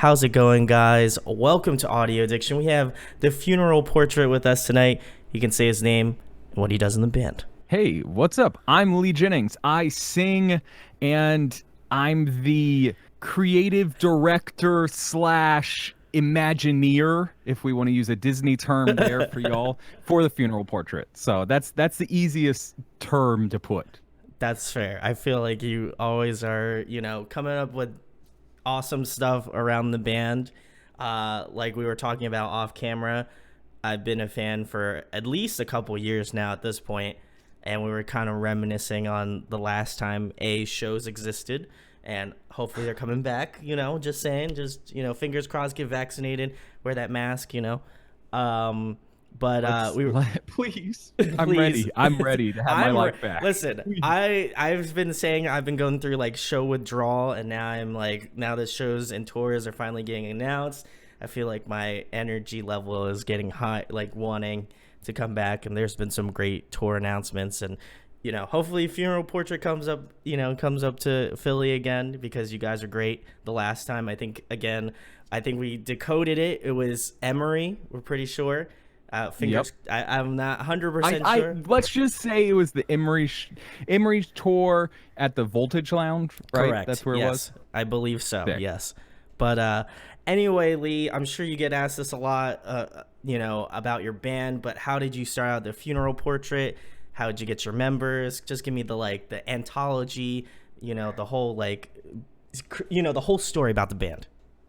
How's it going, guys? Welcome to Audio Addiction. We have the funeral portrait with us tonight. He can say his name and what he does in the band. Hey, what's up? I'm Lee Jennings. I sing and I'm the creative director slash Imagineer, if we want to use a Disney term there for y'all, for the funeral portrait. So that's the easiest term to put. That's fair. I feel like you always are, coming up with awesome stuff around the band. Like we were talking about off camera, I've been a fan for at least a couple years now at this point, and we were kind of reminiscing on the last time shows existed, and hopefully they're coming back. Just saying, fingers crossed, get vaccinated, wear that mask. We were Please. I'm ready to have my life back. Listen, Please. I've been saying I've been going through like show withdrawal, and now the shows and tours are finally getting announced. I feel like my energy level is getting high, like wanting to come back, and there's been some great tour announcements, and hopefully Funeral Portrait comes up to Philly again, because you guys are great. The last time I think we decoded it. It was Emory, we're pretty sure. Fingers. Yep. I'm not 100% sure. Let's just say it was the Emory tour at the Voltage Lounge, right? Correct. That's where it was. I believe so. Sick. Yes. But anyway, Lee, I'm sure you get asked this a lot, about your band. But how did you start out the Funeral Portrait? How did you get your members? Just give me the anthology, the whole the whole story about the band.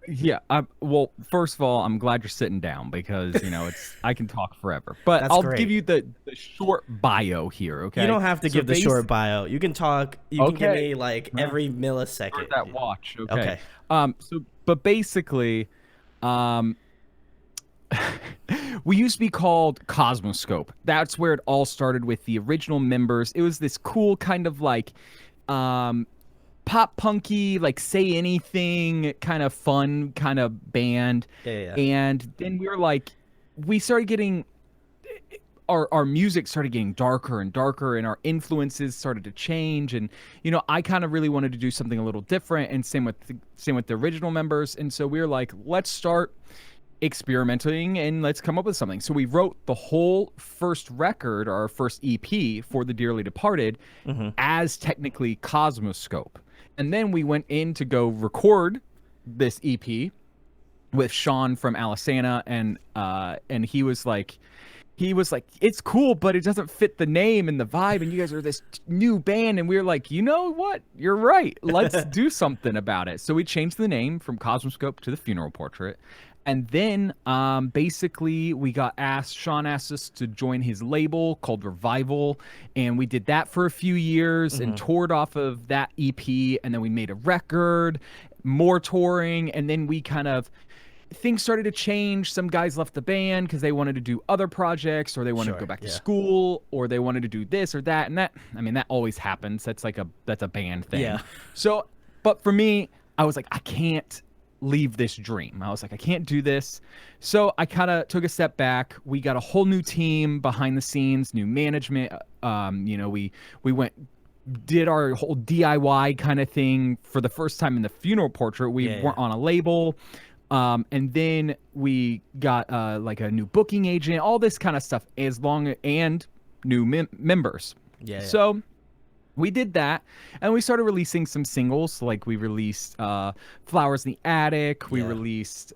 Yeah. Well, first of all, I'm glad you're sitting down because I can talk forever. But That's I'll great. give you the short bio here. Okay. You don't have to give the short bio. You can talk. You can give me every millisecond. Start that watch. Okay. But basically, we used to be called Cosmoscope. That's where it all started with the original members. It was this cool kind of pop punky, say anything kind of fun kind of band. Yeah. And then we started getting our music started getting darker and darker, and our influences started to change. And I kind of really wanted to do something a little different, and same with the original members. And so we were like, let's start experimenting and let's come up with something. So we wrote the whole first record, our first EP for the Dearly Departed, as technically Cosmoscope. And then we went in to go record this EP with Sean from Alisana, and he was like, it's cool, but it doesn't fit the name and the vibe, and you guys are this new band. And we were like, you know what? You're right. Let's do something about it. So we changed the name from Cosmoscope to the Funeral Portrait. And then basically Sean asked us to join his label called Revival, and we did that for a few years and toured off of that EP, and then we made a record, more touring, and then things started to change. Some guys left the band because they wanted to do other projects, or they wanted to go back to school, or they wanted to do this or that, and that always happens. That's a band thing. Yeah. So, but for me, I was like, I can't leave this dream. I was like, I can't do this. So I kind of took a step back. We got a whole new team behind the scenes, new management. We did our whole DIY kind of thing for the first time in the Funeral Portrait. We weren't on a label. And then we got a new booking agent, all this kind of stuff, and new members. Yeah. So we did that, and we started releasing some singles. Like we released Flowers in the Attic. We released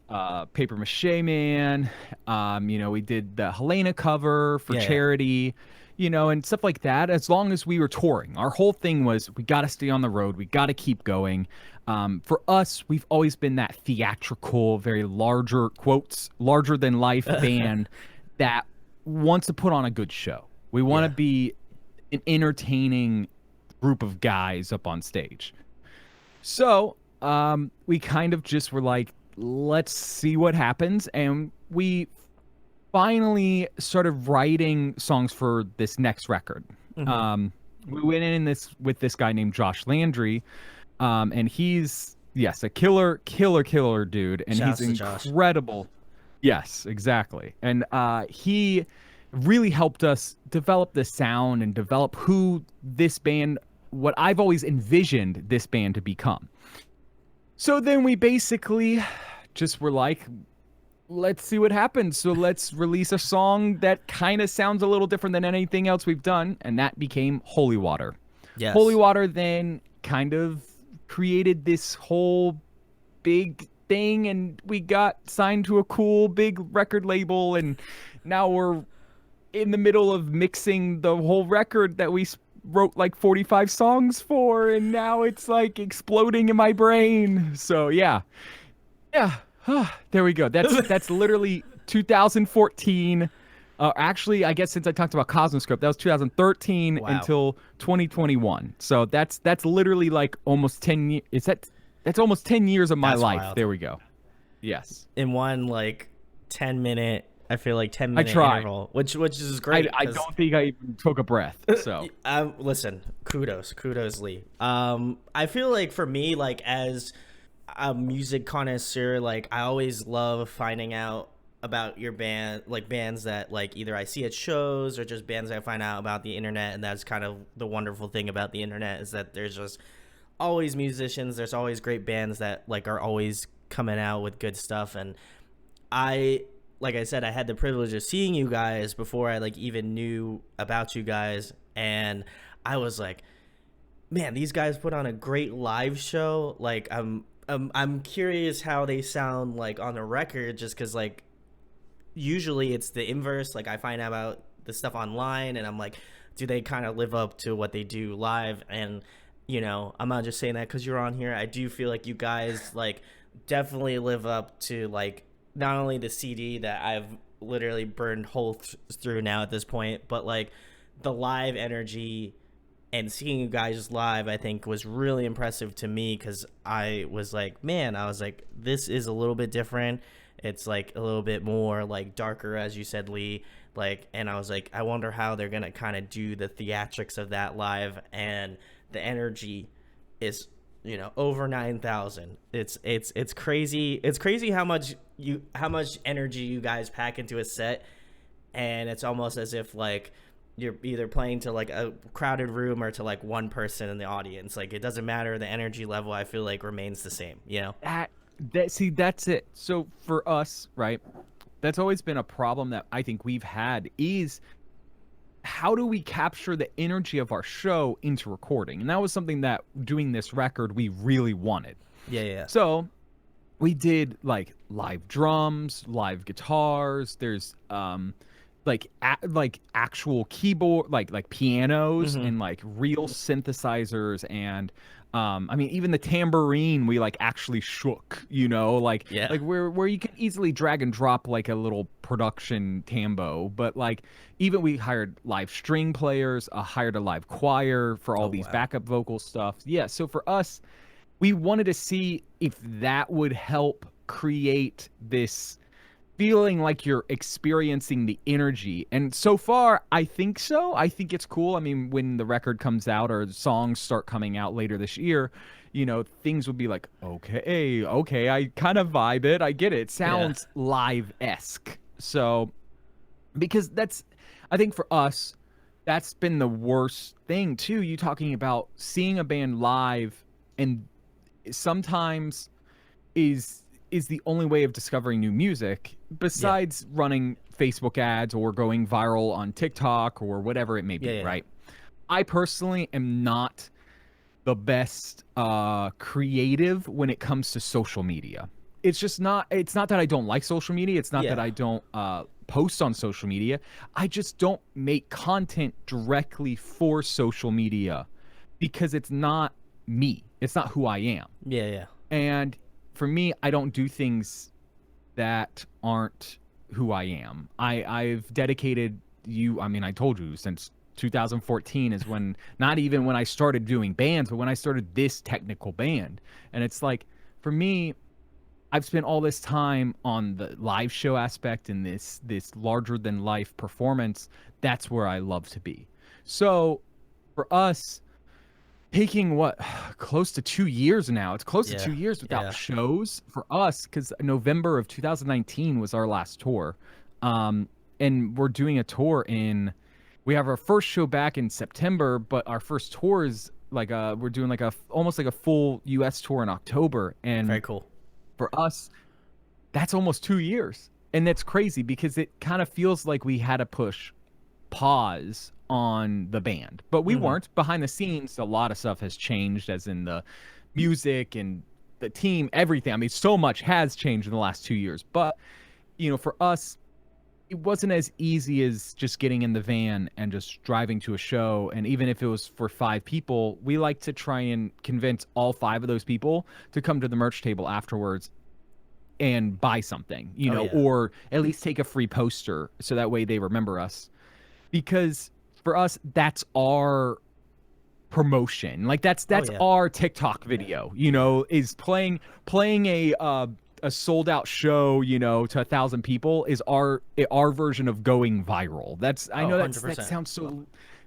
Paper Mache Man. We did the Helena cover for charity, and stuff like that, as long as we were touring. Our whole thing was, we got to stay on the road. We got to keep going. For us, we've always been that theatrical, very larger than life band that wants to put on a good show. We want to be an entertaining group of guys up on stage. So we kind of just were like, let's see what happens. And we finally started writing songs for this next record. We went in with this guy named Josh Landry, and he's a killer dude, and Shouts he's to incredible. Josh. Yes, exactly. And he really helped us develop the sound and develop who this band, what I've always envisioned this band to become. So then we basically just were like, let's see what happens. So let's release a song that kind of sounds a little different than anything else we've done, and that became Holy Water. Holy Yes. Water then kind of created this whole big thing, and we got signed to a cool big record label, and now we're in the middle of mixing the whole record that we wrote like 45 songs for, and now it's like exploding in my brain. So yeah. Yeah. There we go. That's literally 2014. Actually, I guess since I talked about Cosmoscope, that was 2013 Wow. until 2021. So that's literally like almost 10 years. That's almost 10 years of my That's life. wild. There we go. Yes. In one like 10 minute, I feel like 10 I minute tried. interval, which is great. I don't think I even took a breath. So Listen, kudos, Lee. I feel like for me, like as a music connoisseur, like I always love finding out about your band, like bands that like either I see at shows or just bands I find out about the internet. And that's kind of the wonderful thing about the internet, is that there's just always musicians, there's always great bands that like are always coming out with good stuff. And I like I said, I had the privilege of seeing you guys before I like even knew about you guys, and I was like, man, these guys put on a great live show. Like I'm curious how they sound like on the record, just because like usually it's the inverse. Like I find out about the stuff online, and I'm like, do they kind of live up to what they do live? And I'm not just saying that because you're on here. I do feel like you guys like definitely live up to like not only the CD that I've literally burned holes through now at this point, but like the live energy. And seeing you guys live, I think, was really impressive to me, because I was like, man, I was like, this is a little bit different. It's like a little bit more like darker, as you said, Lee. Like, and I was like, I wonder how they're gonna kind of do the theatrics of that live, and the energy is, over 9,000. It's crazy. It's crazy how much energy you guys pack into a set, and it's almost as if like you're either playing to like a crowded room or to like one person in the audience. Like it doesn't matter, the energy level I feel like remains the same. That's it. So for us, right, that's always been a problem that I think we've had, is how do we capture the energy of our show into recording? And that was something that doing this record we really wanted. Yeah. So we did like live drums, live guitars. There's like actual keyboard, like pianos, and like real synthesizers, and I mean even the tambourine we like actually shook, like where you can easily drag and drop like a little production tambo. But like even we hired live string players, hired a live choir for all these backup vocal stuff. Yeah, so for us, we wanted to see if that would help create this feeling like you're experiencing the energy. And so far, I think so. I think it's cool. I mean, when the record comes out or the songs start coming out later this year, things will be like, okay, I kind of vibe it. I get it. It sounds live-esque. So, because I think for us, that's been the worst thing too. You talking about seeing a band live, and sometimes is the only way of discovering new music, besides running Facebook ads or going viral on TikTok or whatever it may be, right? I personally am not the best creative when it comes to social media. It's not that I don't like social media. It's not that I don't post on social media. I just don't make content directly for social media, because it's not me. It's not who I am. Yeah. And for me, I don't do things that aren't who I am. I've dedicated I mean, I told you, since 2014 is when, not even when I started doing bands, but when I started this technical band. And it's like, for me, I've spent all this time on the live show aspect and this larger than life performance. That's where I love to be. So for us, taking close to 2 years now. It's close to 2 years without shows for us, because November of 2019 was our last tour. And we're doing a tour we have our first show back in September, but our first tour is like we're doing like almost like a full US tour in October. And very cool. For us, that's almost 2 years. And that's crazy because it kind of feels like we had to push pause on the band, but we Hmm. weren't. Behind the scenes, a lot of stuff has changed, as in the music and the team, everything. I mean, so much has changed in the last 2 years. But, for us, it wasn't as easy as just getting in the van and just driving to a show. And even if it was for 5 people, we like to try and convince all 5 of those people to come to the merch table afterwards and buy something, Oh yeah. or at least take a free poster so that way they remember us. Because for us, that's our promotion. Like Oh that's yeah. our TikTok video, is playing a sold out show, to 1,000 people is our version of going viral. That's I Oh, know that 100%. sounds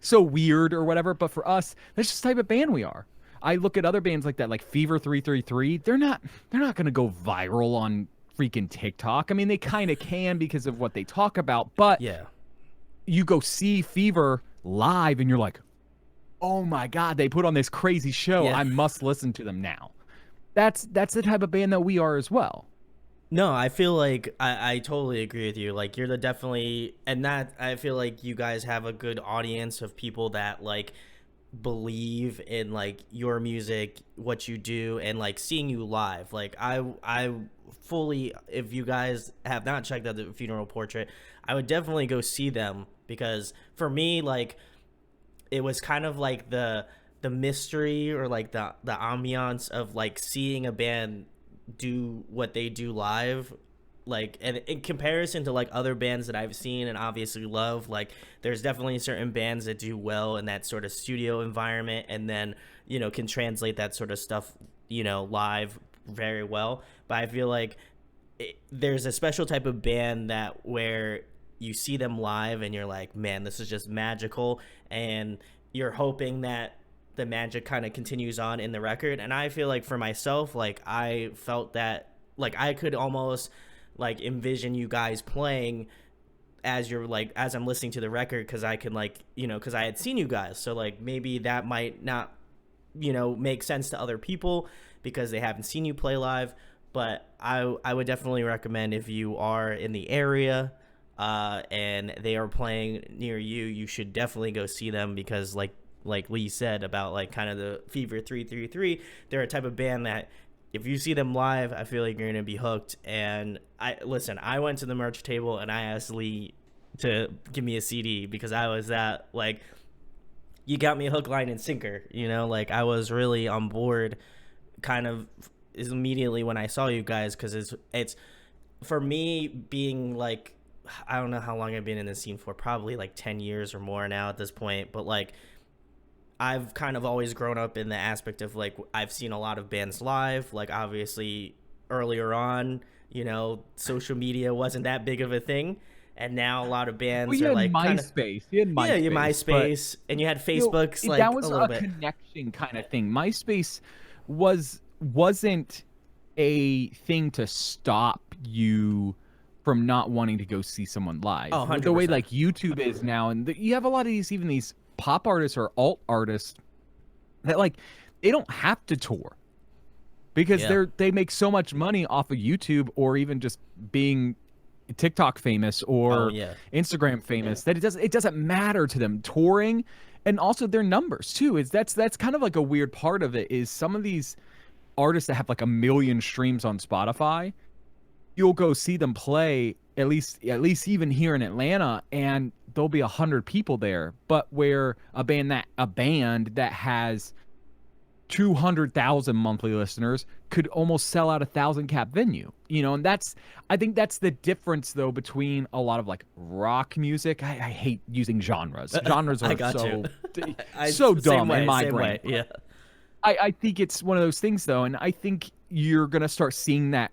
so weird or whatever, but for us, that's just the type of band we are. I look at other bands like that, like Fever 333. They're not going to go viral on freaking TikTok. I mean, they kind of can because of what they talk about, but Yeah. you go see Fever live and you're like, oh my God, they put on this crazy show. Yeah. I must listen to them now. That's the type of band that we are as well. No, I feel like I totally agree with you. Like you're the definitely, and that I feel like you guys have a good audience of people that like believe in like your music, what you do, and like seeing you live. Like I fully, if you guys have not checked out the Funeral Portrait, I would definitely go see them, because for me, like it was kind of like the mystery, or like the ambiance of like seeing a band do what they do live, like, and in comparison to like other bands that I've seen and obviously love, like there's definitely certain bands that do well in that sort of studio environment, and then can translate that sort of stuff live very well. But I feel like there's a special type of band that where you see them live and you're like, man, this is just magical, and you're hoping that the magic kind of continues on in the record. And I feel like for myself, like I felt that like I could almost like envision you guys playing as you're like as I'm listening to the record, because I can like because I had seen you guys, so like maybe that might not make sense to other people because they haven't seen you play live. But I would definitely recommend, if you are in the area and they are playing near you, you should definitely go see them, because like Lee said about like kind of the Fever 333, they're a type of band that if you see them live, I feel like you're gonna be hooked. And I went to the merch table and I asked Lee to give me a CD, because I was that like, you got me hook, line, and sinker. Like I was really on board, kind of is immediately when I saw you guys, because it's for me being like, I don't know how long I've been in the scene for, probably like 10 years or more now at this point, but like I've kind of always grown up in the aspect of like I've seen a lot of bands live. Like obviously earlier on, social media wasn't that big of a thing, and now a lot of Well, bands you are had like kind of, MySpace. You had yeah, your MySpace, but MySpace, and you had Facebook's that like a was little a bit. connection kind of thing. MySpace wasn't a thing to stop you from not wanting to go see someone live. Oh, The way 100%. like YouTube is now, and you have a lot of these pop artists or alt artists that like they don't have to tour because Yeah. they make so much money off of YouTube or even just being TikTok famous Oh or yeah. Instagram famous that it doesn't matter to them touring. And also their numbers too is that's kind of like a weird part of it is some of these artists that have like 1 million streams on Spotify, you'll go see them play at least even here in Atlanta, and there'll be 100 people there. But where a band that has 200,000 monthly listeners could almost sell out 1,000 cap venue, and I think that's the difference though between a lot of like rock music. I hate using genres. Genres I are got you. so Same dumb way, in my same brain. way. Yeah. I think it's one of those things though, and I think you're gonna start seeing that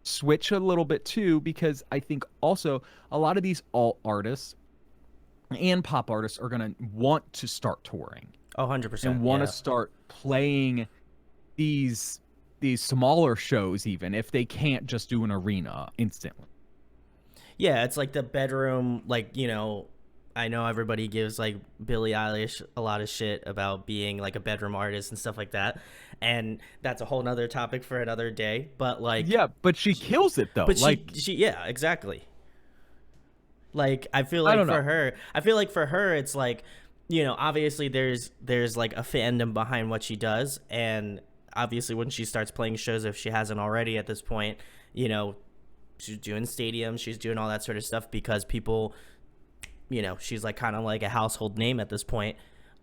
switch a little bit too, because I think also a lot of these alt artists and pop artists are gonna want to start touring Oh, and 100%. want to Yeah. start playing these smaller shows, even if they can't just do an arena instantly. Yeah, it's like the bedroom, like, I know everybody gives like Billie Eilish a lot of shit about being like a bedroom artist and stuff like that, and that's a whole nother topic for another day. But like, Yeah, but she kills it though. but Like, she yeah, exactly. Like I don't know. I feel like for her it's like, obviously there's like a fandom behind what she does, and obviously when she starts playing shows, if she hasn't already at this point, she's doing stadiums, she's doing all that sort of stuff because people, she's like kind of like a household name at this point.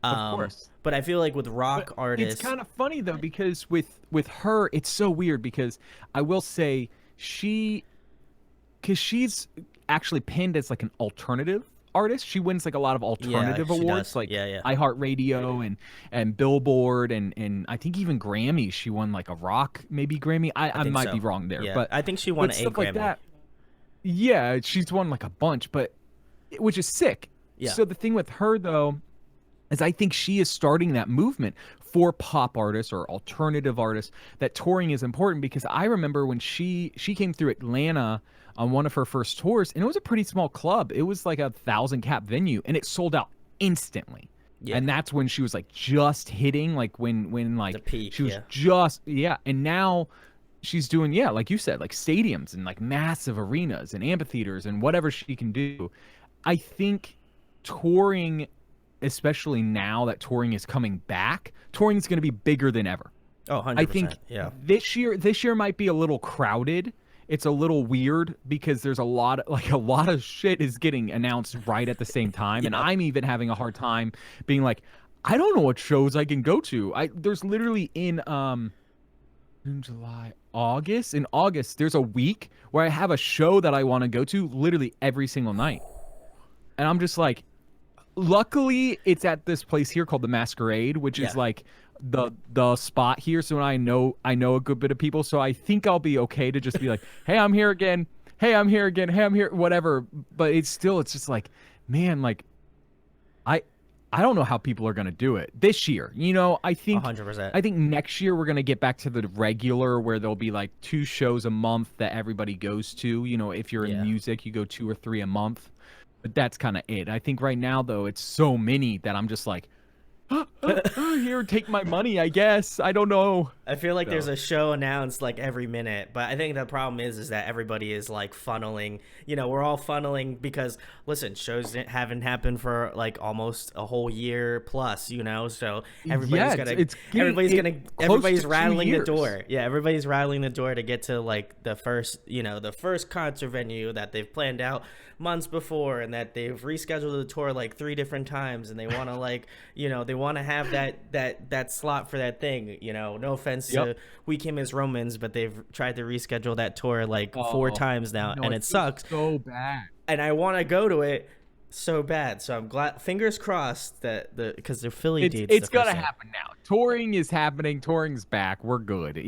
Of course. But I feel like with rock artists, It's kind of funny though because with her, it's so weird because I will say because she's actually pinned as like an alternative artist. She wins like a lot of alternative she awards, does. like Yeah. iHeartRadio and Billboard and I think even Grammys. She won like a rock maybe Grammy. I think might so. be wrong there, Yeah, but I think she won a stuff like Grammy. that. Yeah, she's won like a bunch, but which is sick. Yeah. So the thing with her though is I think she is starting that movement for pop artists or alternative artists that touring is important because I remember when she came through Atlanta on one of her first tours and it was a pretty small club. It was like 1,000 cap venue and it sold out instantly. Yeah. And that's when she was like just hitting like when like the peak, she was yeah. just and now she's doing like you said like stadiums and like massive arenas and amphitheaters and whatever she can do. I think touring, especially now that touring is coming back, touring is going to be bigger than ever. Oh, 100%. I think this year might be a little crowded. It's a little weird because there's a lot of shit is getting announced right at the same time, and I'm even having a hard time being like, I don't know what shows I can go to. There's literally in July, August. In August, there's a week where I have a show that I want to go to literally every single night, and I'm just like, luckily it's at this place here called the Masquerade, which is like the spot here, so I know a good bit of people, so I think I'll be okay to just be like, hey, I'm here again, hey, I'm here again, hey, I'm here, whatever. But it's just like, man, like I don't know how people are gonna do it this year. I think 100%. I think next year we're gonna get back to the regular where there'll be like 2 shows a month that everybody goes to. If you're in music, you go 2 or 3 a month. But that's kind of it. I think right now, though, it's so many that I'm just like, here, take my money, I guess. I don't know. I feel like there's a show announced like every minute, but I think the problem is that everybody is like funneling. We're all funneling because listen, shows haven't happened for like almost a whole year plus. So everybody's rattling the door. Yeah, everybody's rattling the door to get to like the first concert venue that they've planned out months before and that they've rescheduled the tour like 3 different times, and they want to like they want to have that slot for that thing. No offense to We Came as Romans, but they've tried to reschedule that tour like 4 times now, and it sucks so bad. And I want to go to it so bad, so I'm glad. Fingers crossed that because they're Philly dates. It's gonna happen now. Touring is happening. Touring's back. We're good.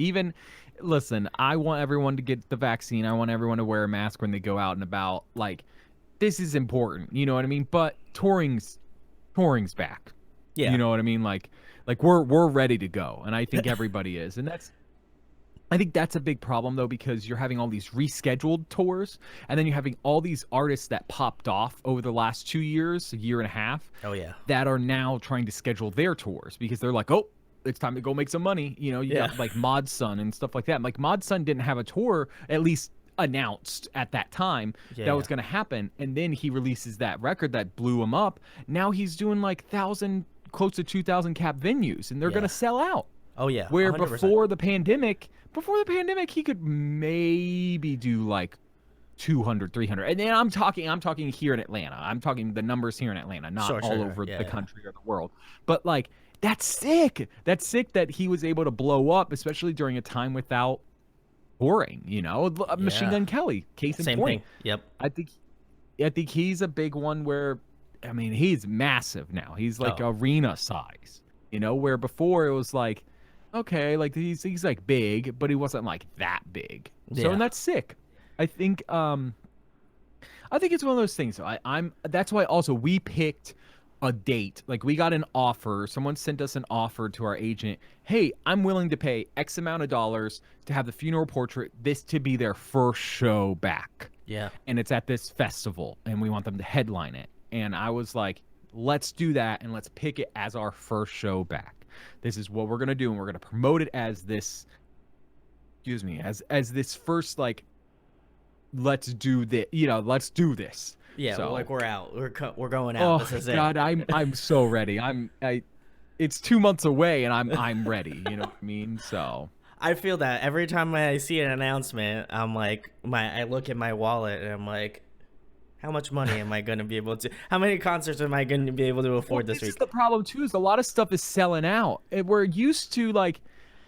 Listen, I want everyone to get the vaccine. I want everyone to wear a mask when they go out and about. Like, this is important. You know what I mean? But touring's back. Yeah. You know what I mean? Like we're ready to go, and I think everybody is, and I think that's a big problem though, because you're having all these rescheduled tours, and then you're having all these artists that popped off over the last 2 years, a year and a half. Oh yeah. That are now trying to schedule their tours because they're like, oh, it's time to go make some money. You got like Mod Sun and stuff like that. Like Mod Sun didn't have a tour, at least announced at that time that was going to happen, and then he releases that record that blew him up. Now he's doing like close to 2,000 cap venues, and they're going to sell out. Oh yeah. Where 100%. before the pandemic, he could maybe do like 200, 300. And then I'm talking here in Atlanta. I'm talking the numbers here in Atlanta, not all over the country or the world. But like, that's sick. That's sick that he was able to blow up, especially during a time without touring. Machine Gun Kelly, case in point. Thing. Yep. I think he's a big one where, he's massive now. He's like arena size. Where before it was like, okay, like he's like big, but he wasn't like that big. So and that's sick. I think it's one of those things. That's why also we picked a date. Like we got an offer. Someone sent us an offer to our agent. Hey, I'm willing to pay X amount of dollars to have the funeral portrait, this to be their first show back. Yeah. And it's at this festival, and we want them to headline it. and I was like, let's do that and let's pick it as our first show back. This is what we're gonna do, and we're gonna promote it as this. Excuse me, as this first like, let's do this. Let's do this. Yeah, So, like we're out. We're going out. oh This is God, it. I'm so ready. It's 2 months away, and I'm ready. You know what I mean? So. I feel that every time I see an announcement, I'm like, I look at my wallet and I'm like, how much money am I going to be able to? How many concerts am I going to be able to afford this This week? is the problem too. Is a lot of stuff is selling out. We're used to like,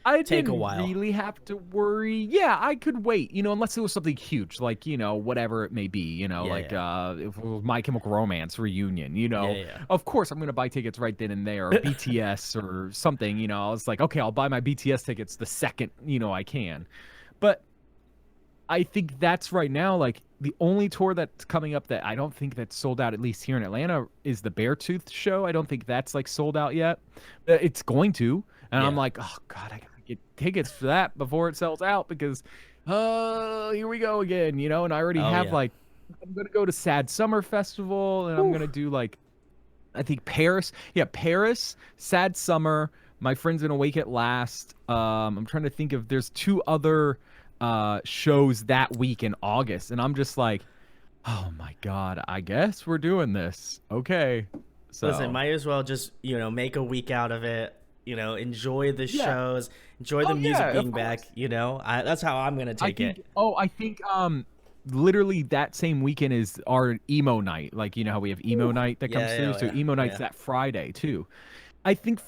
I Take a didn't while. really have to worry. Yeah, I could wait. Unless it was something huge, like whatever it may be. If it was My Chemical Romance reunion. Yeah. Of course I'm gonna buy tickets right then and there, or BTS or something. I was like, okay, I'll buy my BTS tickets the second I can. But I think that's right now, like, the only tour that's coming up that I don't think that's sold out, at least here in Atlanta, is the Beartooth show. I don't think that's like sold out yet. It's going to, and I'm Yeah. like, oh God, I gotta get tickets for that before it sells out, because here we go again, and I already have Yeah. like, I'm gonna go to Sad Summer Festival, and I'm gonna do like, I think Paris, Sad Summer, My Friend's Gonna Wake It Last. I'm trying to think of, there's 2 other shows that week in August, and I'm just like, oh my God, I guess we're doing this. Okay. So Listen, might as well just, make a week out of it, enjoy the shows, enjoy the music being back, that's how I'm going to take it. I think literally that same weekend is our emo night. Like, how we have emo night that comes through. So emo night's that Friday too. I think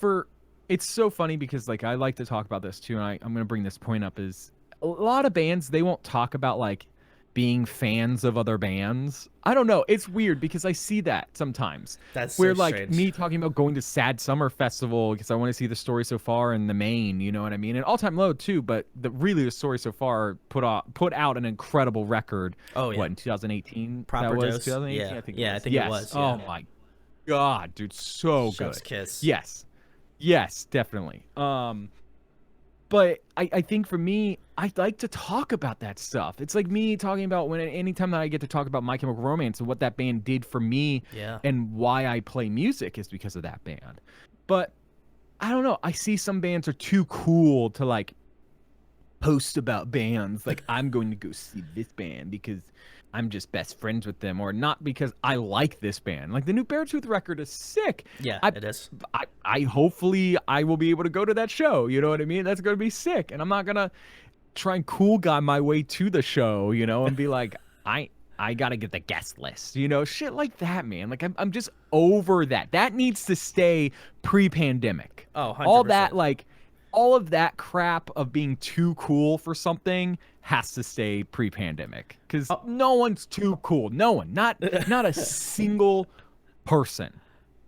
it's so funny because like I like to talk about this too, and I'm going to bring this point up, is a lot of bands, they won't talk about like being fans of other bands. I don't know. It's weird because I see that sometimes. That's where so like strange. me talking about going to Sad Summer Festival because I want to see the Story So Far in the main, you know what I mean? And All Time Low too, but the Story So Far put out an incredible record. Oh yeah. What, in 2018? Proper that was Dose? 2018? Yeah. I think Yeah, it was. I think it was, yeah. Oh my God, dude, so Chef's good. kiss. Yes, definitely. But I think for me, I like to talk about that stuff. It's like me talking about anytime that I get to talk about My Chemical Romance and what that band did for me, and why I play music is because of that band. But I don't know. I see some bands are too cool to like post about bands. Like, I'm going to go see this band because I'm just best friends with them, or not because I like this band. Like, the new Beartooth record is sick. Yeah, it is. I hopefully I will be able to go to that show. You know what I mean? That's going to be sick. And I'm not going to try and cool guy my way to the show, and be like, I got to get the guest list, shit like that, man. Like, I'm just over that. That needs to stay pre-pandemic. Oh, 100%. All that, like, all of that crap of being too cool for something has to stay pre-pandemic, because no one's too cool. No one, not a single person,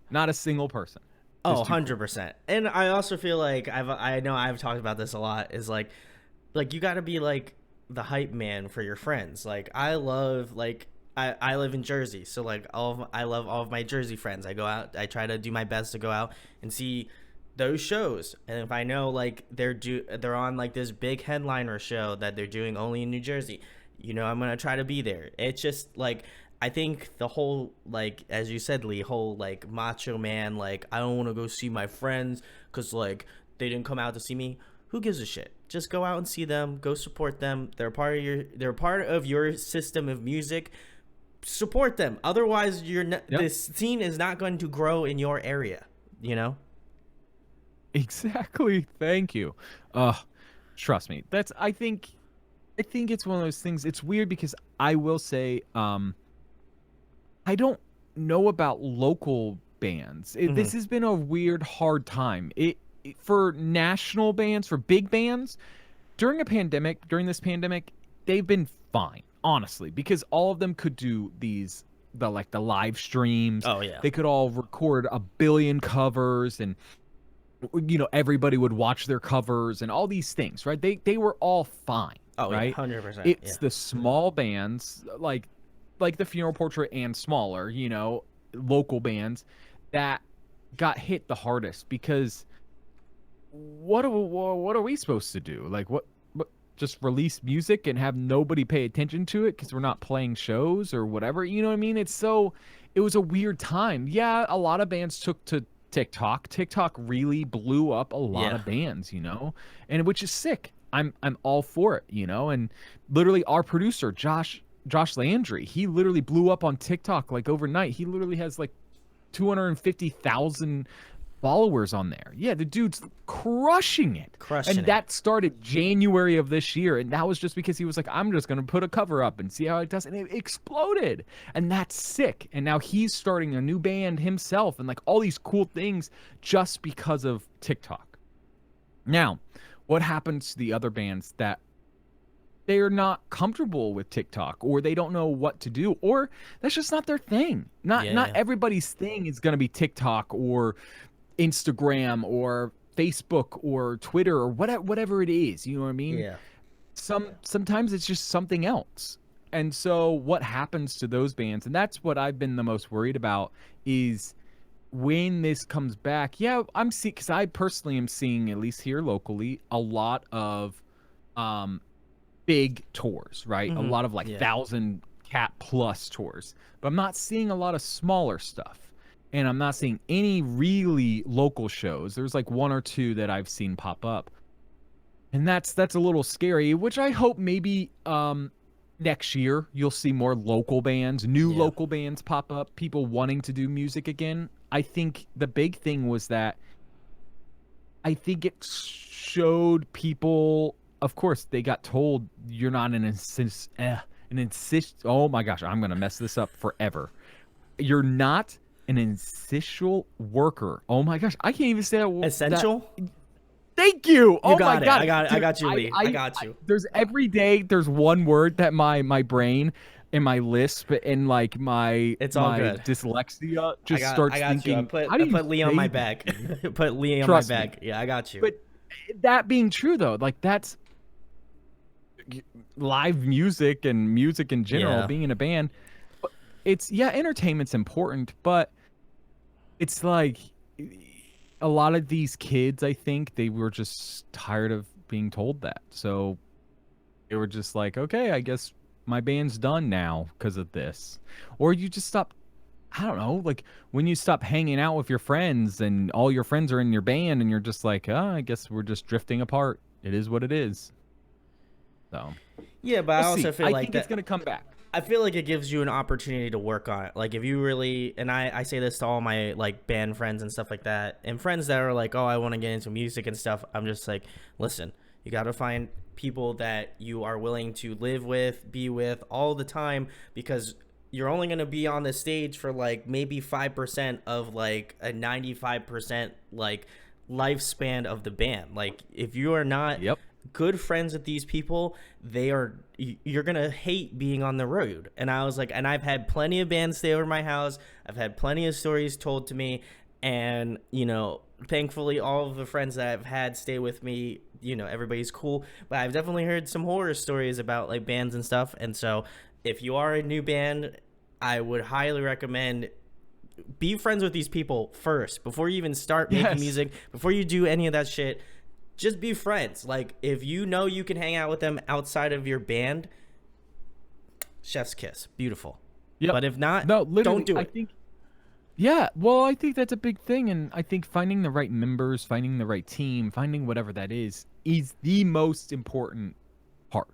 not a single person. Oh, 100%. And I also feel like I know I've talked about this a lot, is like you got to be like the hype man for your friends. Like, I love, like, I live in Jersey, so like I love all of my Jersey friends. I go out, I try to do my best to go out and see those shows, and if I know like they're on like this big headliner show that they're doing only in New Jersey, I'm gonna try to be there. It's just like, I think the whole, like, as you said, Lee, whole like macho man, like, I don't want to go see my friends because like they didn't come out to see me. Who gives a shit? Just go out and see them. Go support them. They're part of your system of music. Support them. Otherwise, this scene is not going to grow in your area. Exactly. Thank you. Trust me. I think it's one of those things. It's weird because I will say, I don't know about local bands. This has been a weird, hard time. For national bands, for big bands, during this pandemic, they've been fine, honestly, because all of them could do the live streams. Oh yeah. They could all record a billion covers, and everybody would watch their covers and all these things, right? They were all fine. Oh, right? Yeah, 100%. It's the small bands like the Funeral Portrait and smaller, local bands that got hit the hardest, because what are we supposed to do? Like, what just release music and have nobody pay attention to it because we're not playing shows or whatever? You know what I mean? It it was a weird time. Yeah, a lot of bands took to TikTok. TikTok really blew up a lot Yeah. of bands, and which is sick. I'm all for it, and literally our producer, Josh Landry, he literally blew up on TikTok like overnight. He literally has like 250,000 followers on there. Yeah, the dude's crushing it. Crushing And it. that started January of this year. And that was just because he was like, I'm just going to put a cover up and see how it does. And it exploded. And that's sick. And now he's starting a new band himself and like all these cool things just because of TikTok. Now, what happens to the other bands that they're not comfortable with TikTok, or they don't know what to do, or that's just not their thing? Not everybody's thing is going to be TikTok or Instagram or Facebook or Twitter or whatever it is, you know what I mean? Yeah. Sometimes it's just something else. And so what happens to those bands, and that's what I've been the most worried about, is when this comes back. Yeah, because I personally am seeing, at least here locally, a lot of big tours, right? A lot of like 1,000 cap plus tours, but I'm not seeing a lot of smaller stuff. And I'm not seeing any really local shows. There's like one or two that I've seen pop up. And that's a little scary, which I hope maybe next year you'll see more local bands, local bands pop up, people wanting to do music again. I think the big thing was that I think it showed people, of course, they got told you're not oh my gosh, I'm going to mess this up forever. You're not an essential worker. Oh my gosh, I can't even say that. Essential? Thank you. Oh got my it. god. I got you, Lee. I got you. There's every day there's one word that my brain and my lisp and like it's all my good. dyslexia just starts thinking. I put Lee on my back. Put Lee on my back. Yeah, I got you. But that being true though, like that's live music and music in general, being in a band. It's entertainment's important, but it's like a lot of these kids, I think they were just tired of being told that. So they were just like, okay, I guess my band's done now because of this. Or you just stop, I don't know, like when you stop hanging out with your friends and all your friends are in your band and you're just like, I guess we're just drifting apart. It is what it is. So yeah, but I also feel like I think it's going to come back. I feel like it gives you an opportunity to work on it. Like if you really, and I say this to all my like band friends and stuff like that, and friends that are like, oh, I want to get into music and stuff. I'm just like, listen, you got to find people that you are willing to live with, be with all the time, because you're only going to be on the stage for like maybe 5% of like a 95% like lifespan of the band. Like if you are not good friends with these people, you're gonna hate being on the road. And I was like, and I've had plenty of bands stay over my house, I've had plenty of stories told to me, and thankfully all of the friends that I've had stay with me, everybody's cool, but I've definitely heard some horror stories about like bands and stuff. And so if you are a new band, I would highly recommend be friends with these people first before you even start making music, before you do any of that shit. Just be friends. Like, if you know you can hang out with them outside of your band, chef's kiss. Beautiful. Yep. But if not, don't do it. I think that's a big thing. And I think finding the right members, finding the right team, finding whatever that is the most important part.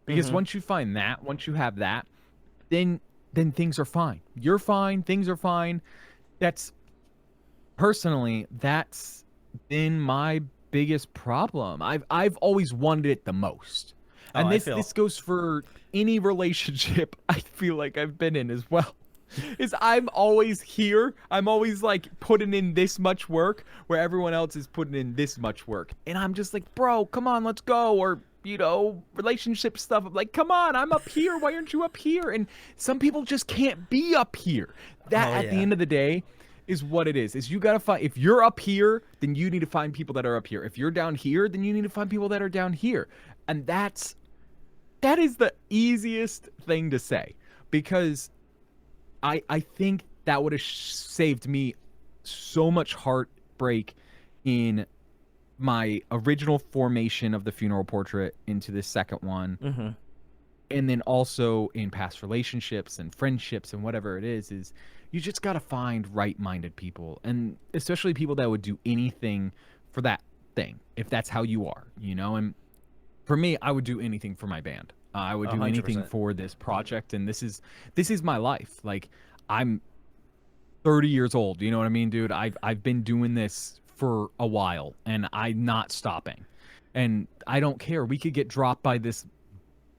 Because once you find that, once you have that, then things are fine. You're fine. Things are fine. That's been my biggest problem. I've always wanted it the most. And this goes for any relationship I feel like I've been in as well. Is I'm always here. I'm always like putting in this much work where everyone else is putting in this much work. And I'm just like, bro, come on, let's go. Or, relationship stuff. I'm like, come on, I'm up here. Why aren't you up here? And some people just can't be up here. At the end of the day, is what it is you got to find, if you're up here, then you need to find people that are up here. If you're down here, then you need to find people that are down here. And that is the easiest thing to say, because I think that would have saved me so much heartbreak in my original formation of the funeral portrait into the second one. And then also in past relationships and friendships and whatever it is you just got to find right-minded people, and especially people that would do anything for that thing, if that's how you are, you know. And for me, I would do anything for my band. I would do anything 100%. for this project, and this is my life. Like, I'm 30 years old, you know what I mean, dude? I've been doing this for a while, and I'm not stopping. And I don't care. We could get dropped by this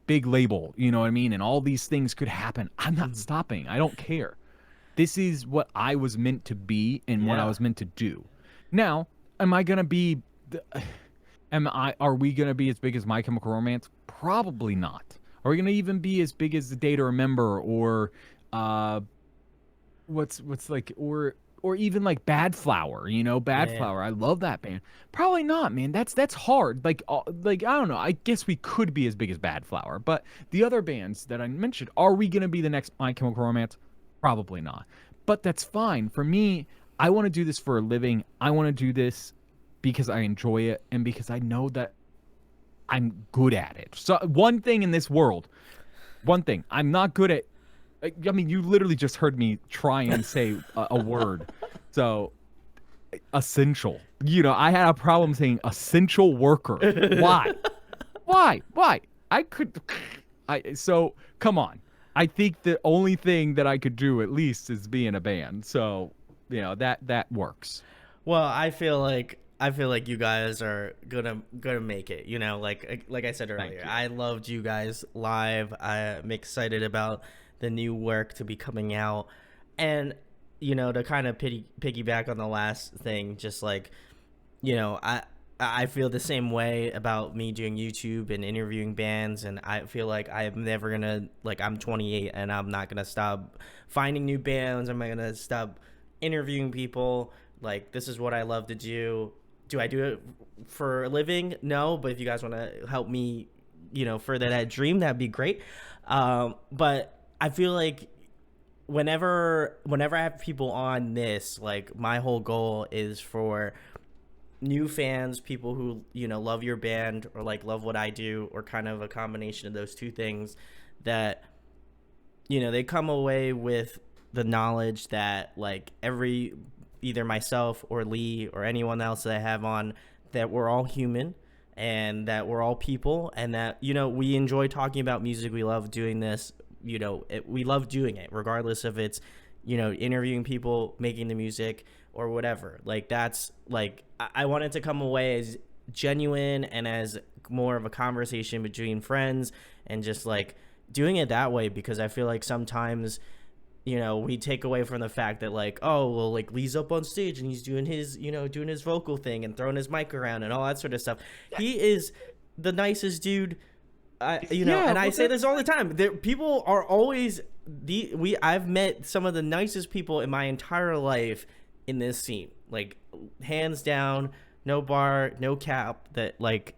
big label, you know what I mean? And all these things could happen. I'm not stopping. I don't care. This is what I was meant to be and what I Yeah. was meant to do. Now, am I gonna be? Are we gonna be as big as My Chemical Romance? Probably not. Are we gonna even be as big as The Day to Remember or, uh, what's like or even like Bad Flower? You know, Bad Yeah. Flower. I love that band. Probably not, man. That's hard. Like I don't know. I guess we could be as big as Bad Flower, but the other bands that I mentioned, are we gonna be the next My Chemical Romance? Probably not. But that's fine. For me, I want to do this for a living. I want to do this because I enjoy it and because I know that I'm good at it. So one thing in this world, one thing I'm not good at. I mean, you literally just heard me try and say a word. So essential. You know, I had a problem saying essential worker. Why? Why? I could. So come on. I think the only thing that I could do at least is be in a band. So, you know, that works. Well, I feel like you guys are gonna make it. You know, like I said Thank earlier, you. I loved you guys live. I'm excited about the new work to be coming out, and to kind of piggyback on the last thing, just like I feel the same way about me doing YouTube and interviewing bands, and I feel like I'm never gonna I'm 28 and I'm not gonna stop finding new bands. I'm not gonna stop interviewing people. Like, this is what I love to do. Do I do it for a living? No, but if you guys want to help me, further that dream, that'd be great. But I feel like whenever I have people on this, like, my whole goal is for new fans, people who love your band or like love what I do, or kind of a combination of those two things, that they come away with the knowledge that, like, either myself or Lee or anyone else that I have on, that we're all human and that we're all people, and that we enjoy talking about music. We love doing this. We love doing it regardless if it's interviewing people, making the music, or whatever. Like, that's like, I want it to come away as genuine and as more of a conversation between friends, and just like doing it that way, because I feel like sometimes we take away from the fact that, like, oh, well, like, Lee's up on stage and he's doing his vocal thing and throwing his mic around and all that sort of stuff. He is the nicest dude. Yeah, And I well, say this all the time. People are always I've met some of the nicest people in my entire life in this scene. Like, hands down, no bar, no cap, that, like,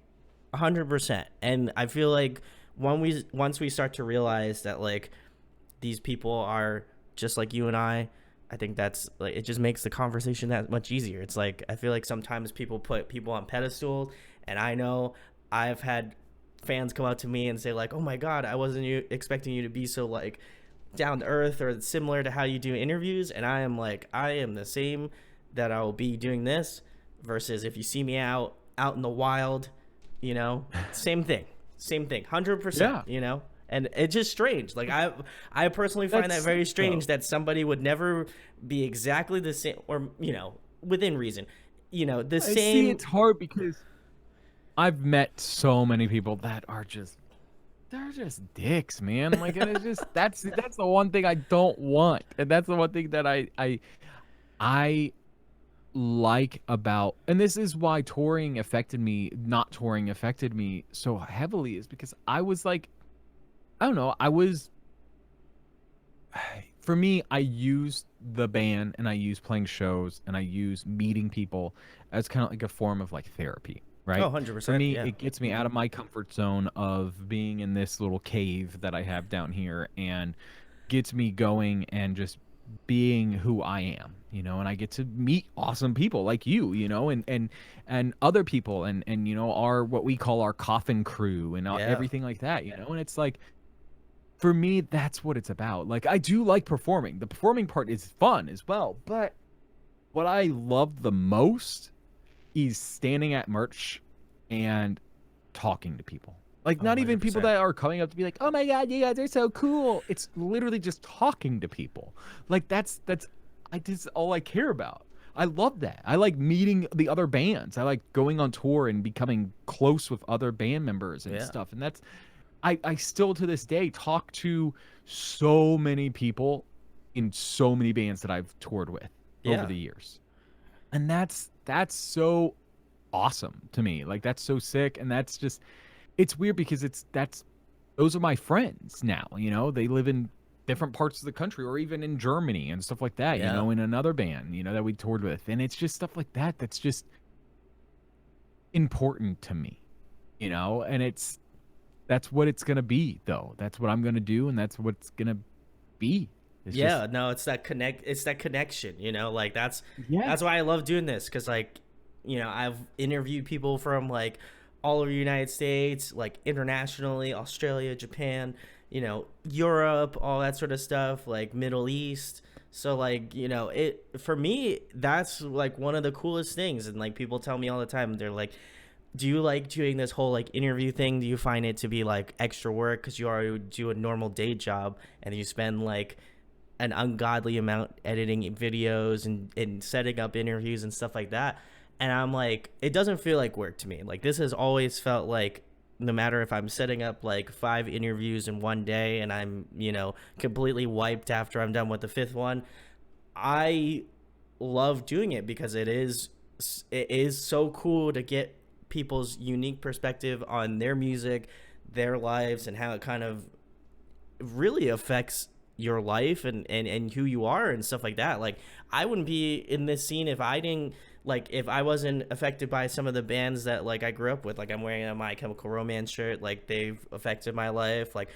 100%. And I feel like once we start to realize that, like, these people are just like you and I think that's, like, it just makes the conversation that much easier. It's like, I feel like sometimes people put people on pedestals, and I know I've had fans come up to me and say, like, oh my God, I wasn't expecting you to be so, like, down to earth or similar to how you do interviews. And I am like, I am the same that I will be doing this, versus if you see me out in the wild, same thing, 100%. Yeah. And it's just strange. Like, I personally find that That's very so. strange that somebody would never be exactly the same, or within reason, the I see, same. it's hard because I've met so many people that are just they're just dicks, man. Like, and it's just that's the one thing I don't want, and that's the one thing that I like about, and this is why not touring affected me so heavily, is because I was like, I don't know, for me, I use the band and I use playing shows and I use meeting people as kind of like a form of like therapy, Oh, right? For 100%. me, Yeah. it gets me out of my comfort zone of being in this little cave that I have down here, and gets me going and just being who I am, and I get to meet awesome people like you, and other people, and our what we call our coffin crew and Yeah. everything like that, and it's like, for me, that's what it's about. Like, I do like performing. The performing part is fun as well, but what I love the most is standing at merch and talking to people. Like, Oh, not even people 100%. that are coming up to be like, "Oh my god, you guys are so cool." It's literally just talking to people. Like, that's I just all I care about. I love that. I like meeting the other bands. I like going on tour and becoming close with other band members and Yeah. stuff. And that's I still to this day talk to so many people in so many bands that I've toured with over Yeah. the years. And that's so awesome to me. Like, that's so sick, and that's just it's weird because that's those are my friends now, you know? They live in different parts of the country or even in Germany and stuff like that, you Yeah. know, in another band, you know, that we toured with. And it's just stuff like that that's just important to me, you know? And that's what it's going to be though. That's what I'm going to do, and that's what it's going to be. It's just Yeah, no, it's that connection, like yeah. that's why I love doing this, cuz like, I've interviewed people from like all over the United States, like internationally, Australia, Japan, Europe, all that sort of stuff, like Middle East. So like, it for me that's like one of the coolest things, and like people tell me all the time, they're like, do you like doing this whole like interview thing? Do you find it to be like extra work because you already do a normal day job and you spend like an ungodly amount editing videos and setting up interviews and stuff like that? And I'm like, it doesn't feel like work to me. Like, this has always felt like, no matter if I'm setting up like 5 interviews in one day and I'm, completely wiped after I'm done with the fifth one, I love doing it because it is so cool to get people's unique perspective on their music, their lives, and how it kind of really affects your life and who you are and stuff like that. Like, I wouldn't be in this scene if I wasn't affected by some of the bands that like I grew up with. Like, I'm wearing a My Chemical Romance shirt, like they've affected my life. Like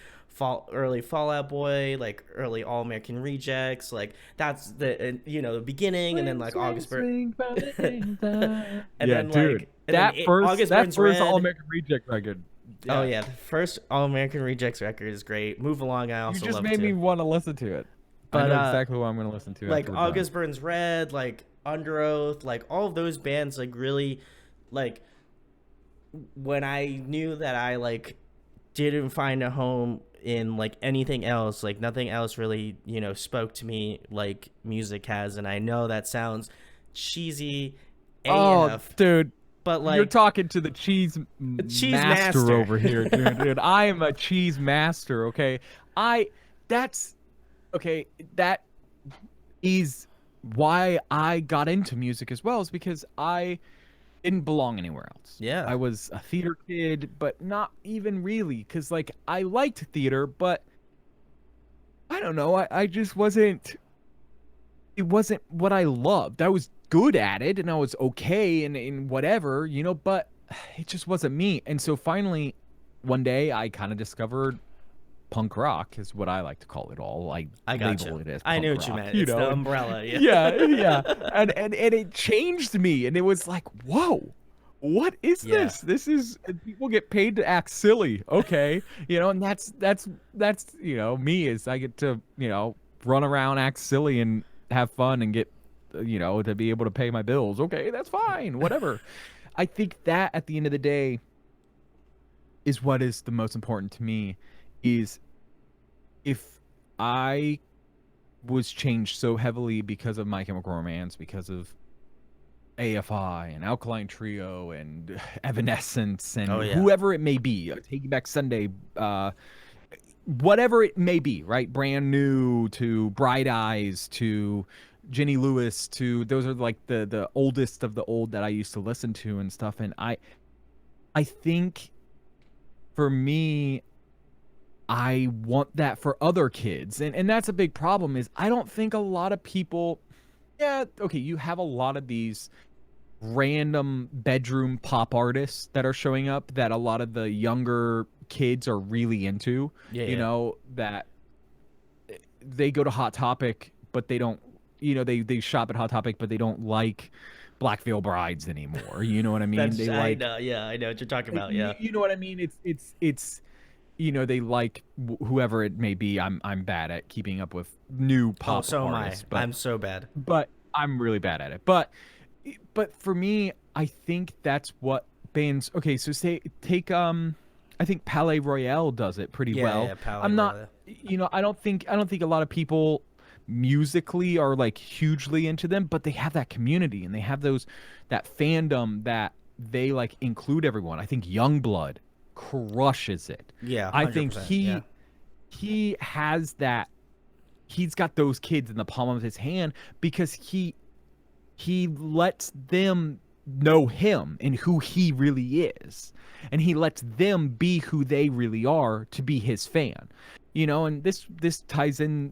early Fall Out Boy, like early All American Rejects, like that's the beginning. And then Swing, like swing, August Burn swing, balancing time. and Yeah, then dude. like and then August That Burns first All Red. American Reject record. Oh Yeah. yeah, the first All American Rejects record is great. Move Along I You also just love made too. me want to listen to it. I But know exactly what I'm going to listen to like after we're done. August Burns Red, like Under Oath, like all of those bands, like really, like when I knew that I like didn't find a home in like anything else, like nothing else really, spoke to me like music has. And I know that sounds cheesy Oh, AF, dude. but You're like talking to the cheese Cheese master Master. over here, dude. Dude, I am a cheese master, okay? I that's okay, that is why I got into music as well, is because I didn't belong anywhere else. Yeah. I was a theater kid, but not even really, because like I liked theater, but I don't know, I just wasn't it wasn't what I loved. I was good at it and I was okay and whatever, you know, but it just wasn't me. And so finally one day I kind of discovered punk rock is what I like to call it all. I I got label you. it as I punk knew what you rock, meant. you It's the know. umbrella. Yeah. Yeah, yeah. And it changed me, and it was like, whoa, what is Yeah. this? This is people get paid to act silly, okay? You know, and that's me is I get to run around, act silly, and have fun, and get to be able to pay my bills. Okay, that's fine, whatever. I think that at the end of the day is what is the most important to me. Is if I was changed so heavily because of My Chemical Romance, because of AFI and Alkaline Trio and Evanescence and Oh yeah. whoever it may be, Taking Back Sunday, whatever it may be, right? Brand New to Bright Eyes to Jenny Lewis to those are like the oldest of the old that I used to listen to and stuff. And I think for me, I want that for other kids. And that's a big problem is I don't think a lot of people, yeah, okay, you have a lot of these random bedroom pop artists that are showing up that a lot of the younger kids are really into, Yeah. you Yeah. know, that they go to Hot Topic, but they don't, they shop at Hot Topic, but they don't like Black Veil Brides anymore. You know what I mean? That's They I like, know. Yeah, I know what you're talking about. Yeah. you know what I mean? It's they like whoever it may be. I'm bad at keeping up with new Oh, pop so am I. artists, but I'm so bad. I'm really bad at it. But for me, I think that's what bands. Okay, so take I think Palais Royale does it pretty Yeah, well. yeah, Pally I'm not, Royale. I don't think a lot of people musically are like hugely into them, but they have that community and they have that fandom that they like include everyone. I think Youngblood crushes it. Yeah, I think 100%. Yeah. he has that. He's got those kids in the palm of his hand because he lets them know him and who he really is, and he lets them be who they really are to be his fan. And this ties in,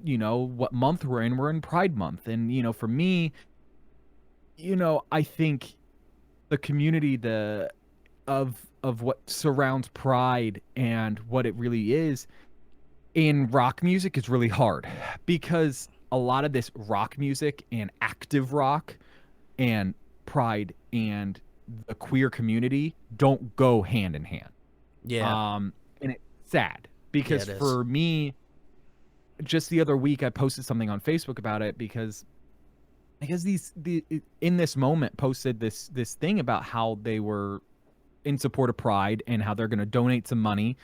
what month we're in Pride Month. And for me, I think the community, of what surrounds Pride and what it really is in rock music is really hard, because a lot of this rock music and active rock and Pride and the queer community don't go hand in hand. Yeah. And it's sad Yeah, because it is. for me, just the other week I posted something on Facebook about it, because in this moment posted this thing about how they were in support of Pride and how they're going to donate some money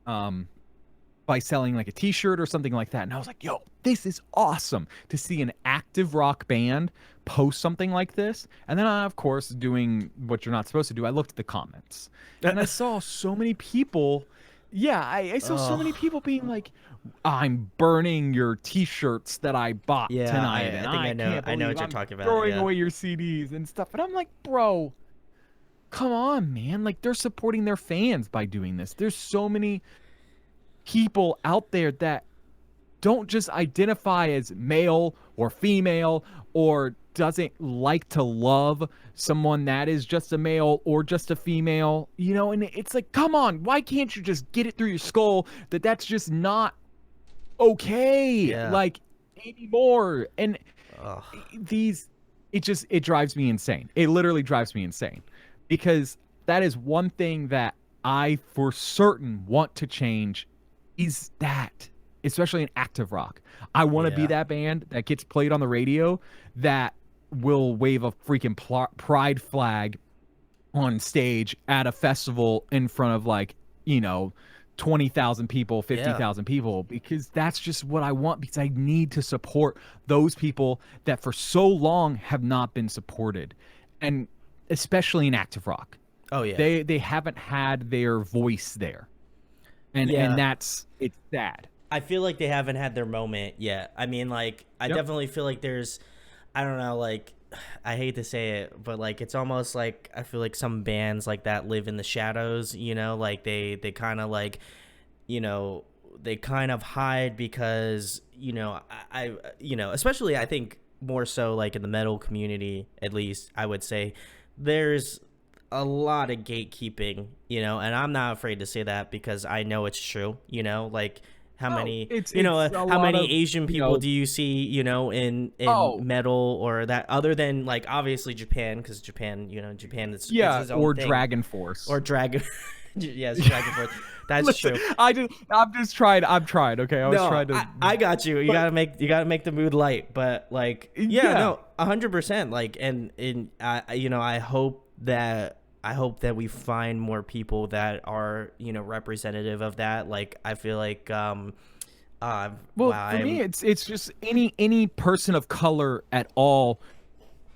by selling like a t-shirt or something like that. And I was like, yo, this is awesome to see an active rock band post something like this. And then I, of course, doing what you're not supposed to do, I looked at the comments and I saw so many people. Yeah, I saw so many people being like, I'm burning your t-shirts that I bought Yeah, tonight. I And think I I know. can't I know believe what you're I'm talking about. throwing Yeah. away your CDs and stuff. And I'm like, bro, come on, man. Like, they're supporting their fans by doing this. There's so many people out there that don't just identify as male or female, or doesn't like to love someone that is just a male or just a female, and it's like, come on, why can't you just get it through your skull that that's just not okay, Yeah. like, anymore? And Ugh. it drives me insane. It literally drives me insane, because that is one thing that I for certain want to change, is that, especially in active rock. I want to be Yeah. that band that gets played on the radio that will wave a freaking pride flag on stage at a festival in front of, like, 20,000 people, Yeah. 50,000 people, because that's just what I want, because I need to support those people that for so long have not been supported. And especially in active rock. Oh yeah. They haven't had their voice there. And Yeah. it's sad. I feel like they haven't had their moment yet. I mean, like, I Yep. definitely feel like there's, I don't know, like, I hate to say it, but like, it's almost like I feel like some bands like that live in the shadows. Like they kind of like, they kind of hide because especially I think more so like in the metal community, at least I would say, there's a lot of gatekeeping, and I'm not afraid to say that because I know it's true, like how many, It's how a lot many of, Asian people do you see, in Oh. metal or that, other than like obviously Japan, because Japan, Japan is it's his own or thing. Dragon Force. Or Dragon. Yes, Dragon Force. That's Listen, true. I'm trying, okay? I was No, trying to I got you. You but- gotta make the mood light, but like, yeah, Yeah. no, 100%. Like, and I hope that we find more people that are, representative of that. Like, I feel like, Well, wow, for me, it's just any person of color at all,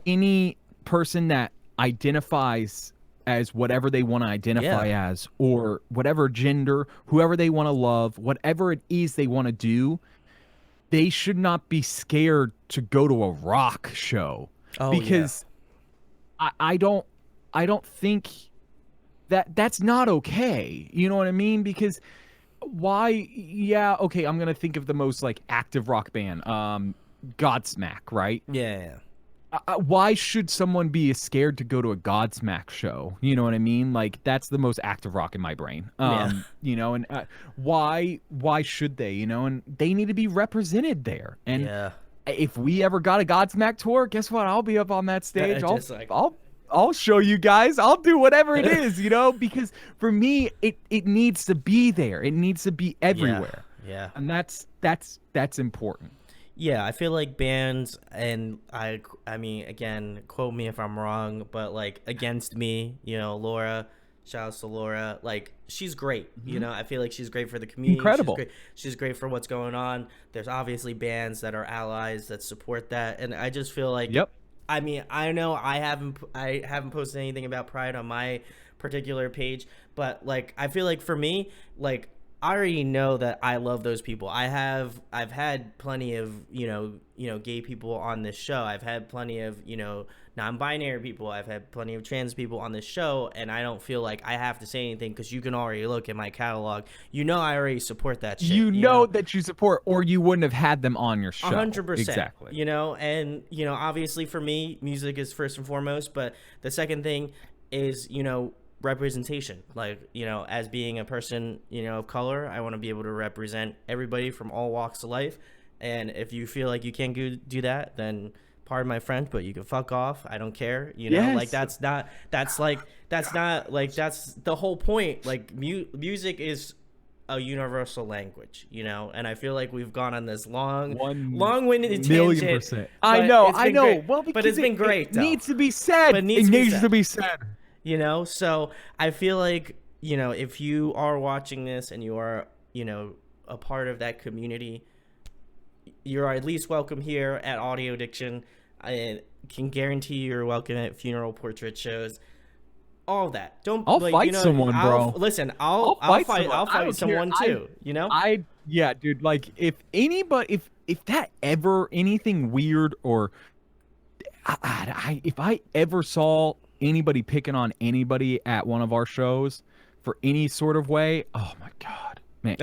any person that identifies as whatever they want to identify as, or whatever gender, whoever they want to love, whatever it is they want to do, they should not be scared to go to a rock show. Oh, Because I don't think that's not okay. You know what I mean? Because why? Yeah, okay, I'm gonna think of the most like active rock band, Godsmack, right? yeah. Why should someone be scared to go to a Godsmack show? You know what I mean? Like, that's the most active rock in my brain. Yeah. And why should they? And they need to be represented there. And Yeah. if we ever got a Godsmack tour, guess what? I'll be up on that stage. Just like- I'll I'll show you guys. I'll do whatever it is, you know, because for me, it needs to be there. It needs to be Yeah, everywhere, yeah. and that's important. Yeah, I feel like bands, and I mean, again, quote me if I'm wrong, but like Against Me, you know, Laura, shout outs to Laura, like she's great. You Mhm. know, I feel like she's great for the community. She's Incredible. great. She's great for what's going on. There's obviously bands that are allies that support that, and I just feel like, Yep. I mean, I know I haven't posted anything about Pride on my particular page, but like I feel like for me, like I already know that I love those people. I've had plenty of, gay people on this show. I've had plenty of, non-binary people. I've had plenty of trans people on this show, and I don't feel like I have to say anything because you can already look at my catalog. You know, I already support that shit. You know that you support, or you wouldn't have had them on your show. 100%. Exactly. You know, and obviously for me, music is first and foremost, but the second thing is, representation. Like, as being a person, of color, I want to be able to represent everybody from all walks of life. And if you feel like you can't do that, then pardon my French, but you can fuck off. I don't care. Like that's not that's the whole point. Like music is a universal language, and I feel like we've gone on this long-winded tangent. %. I know. Great. Well, but it's been great. It needs to be said. But it needs to be said. So I feel like, if you are watching this and you are, a part of that community, you're at least welcome here at Audio Addiction. I can guarantee you're welcome at funeral portrait shows. All that. I'll fight someone, bro. Listen, I'll fight someone too. Yeah, dude. Like if anybody, if that ever anything weird or if I ever saw anybody picking on anybody at one of our shows for any sort of way, oh my god, man,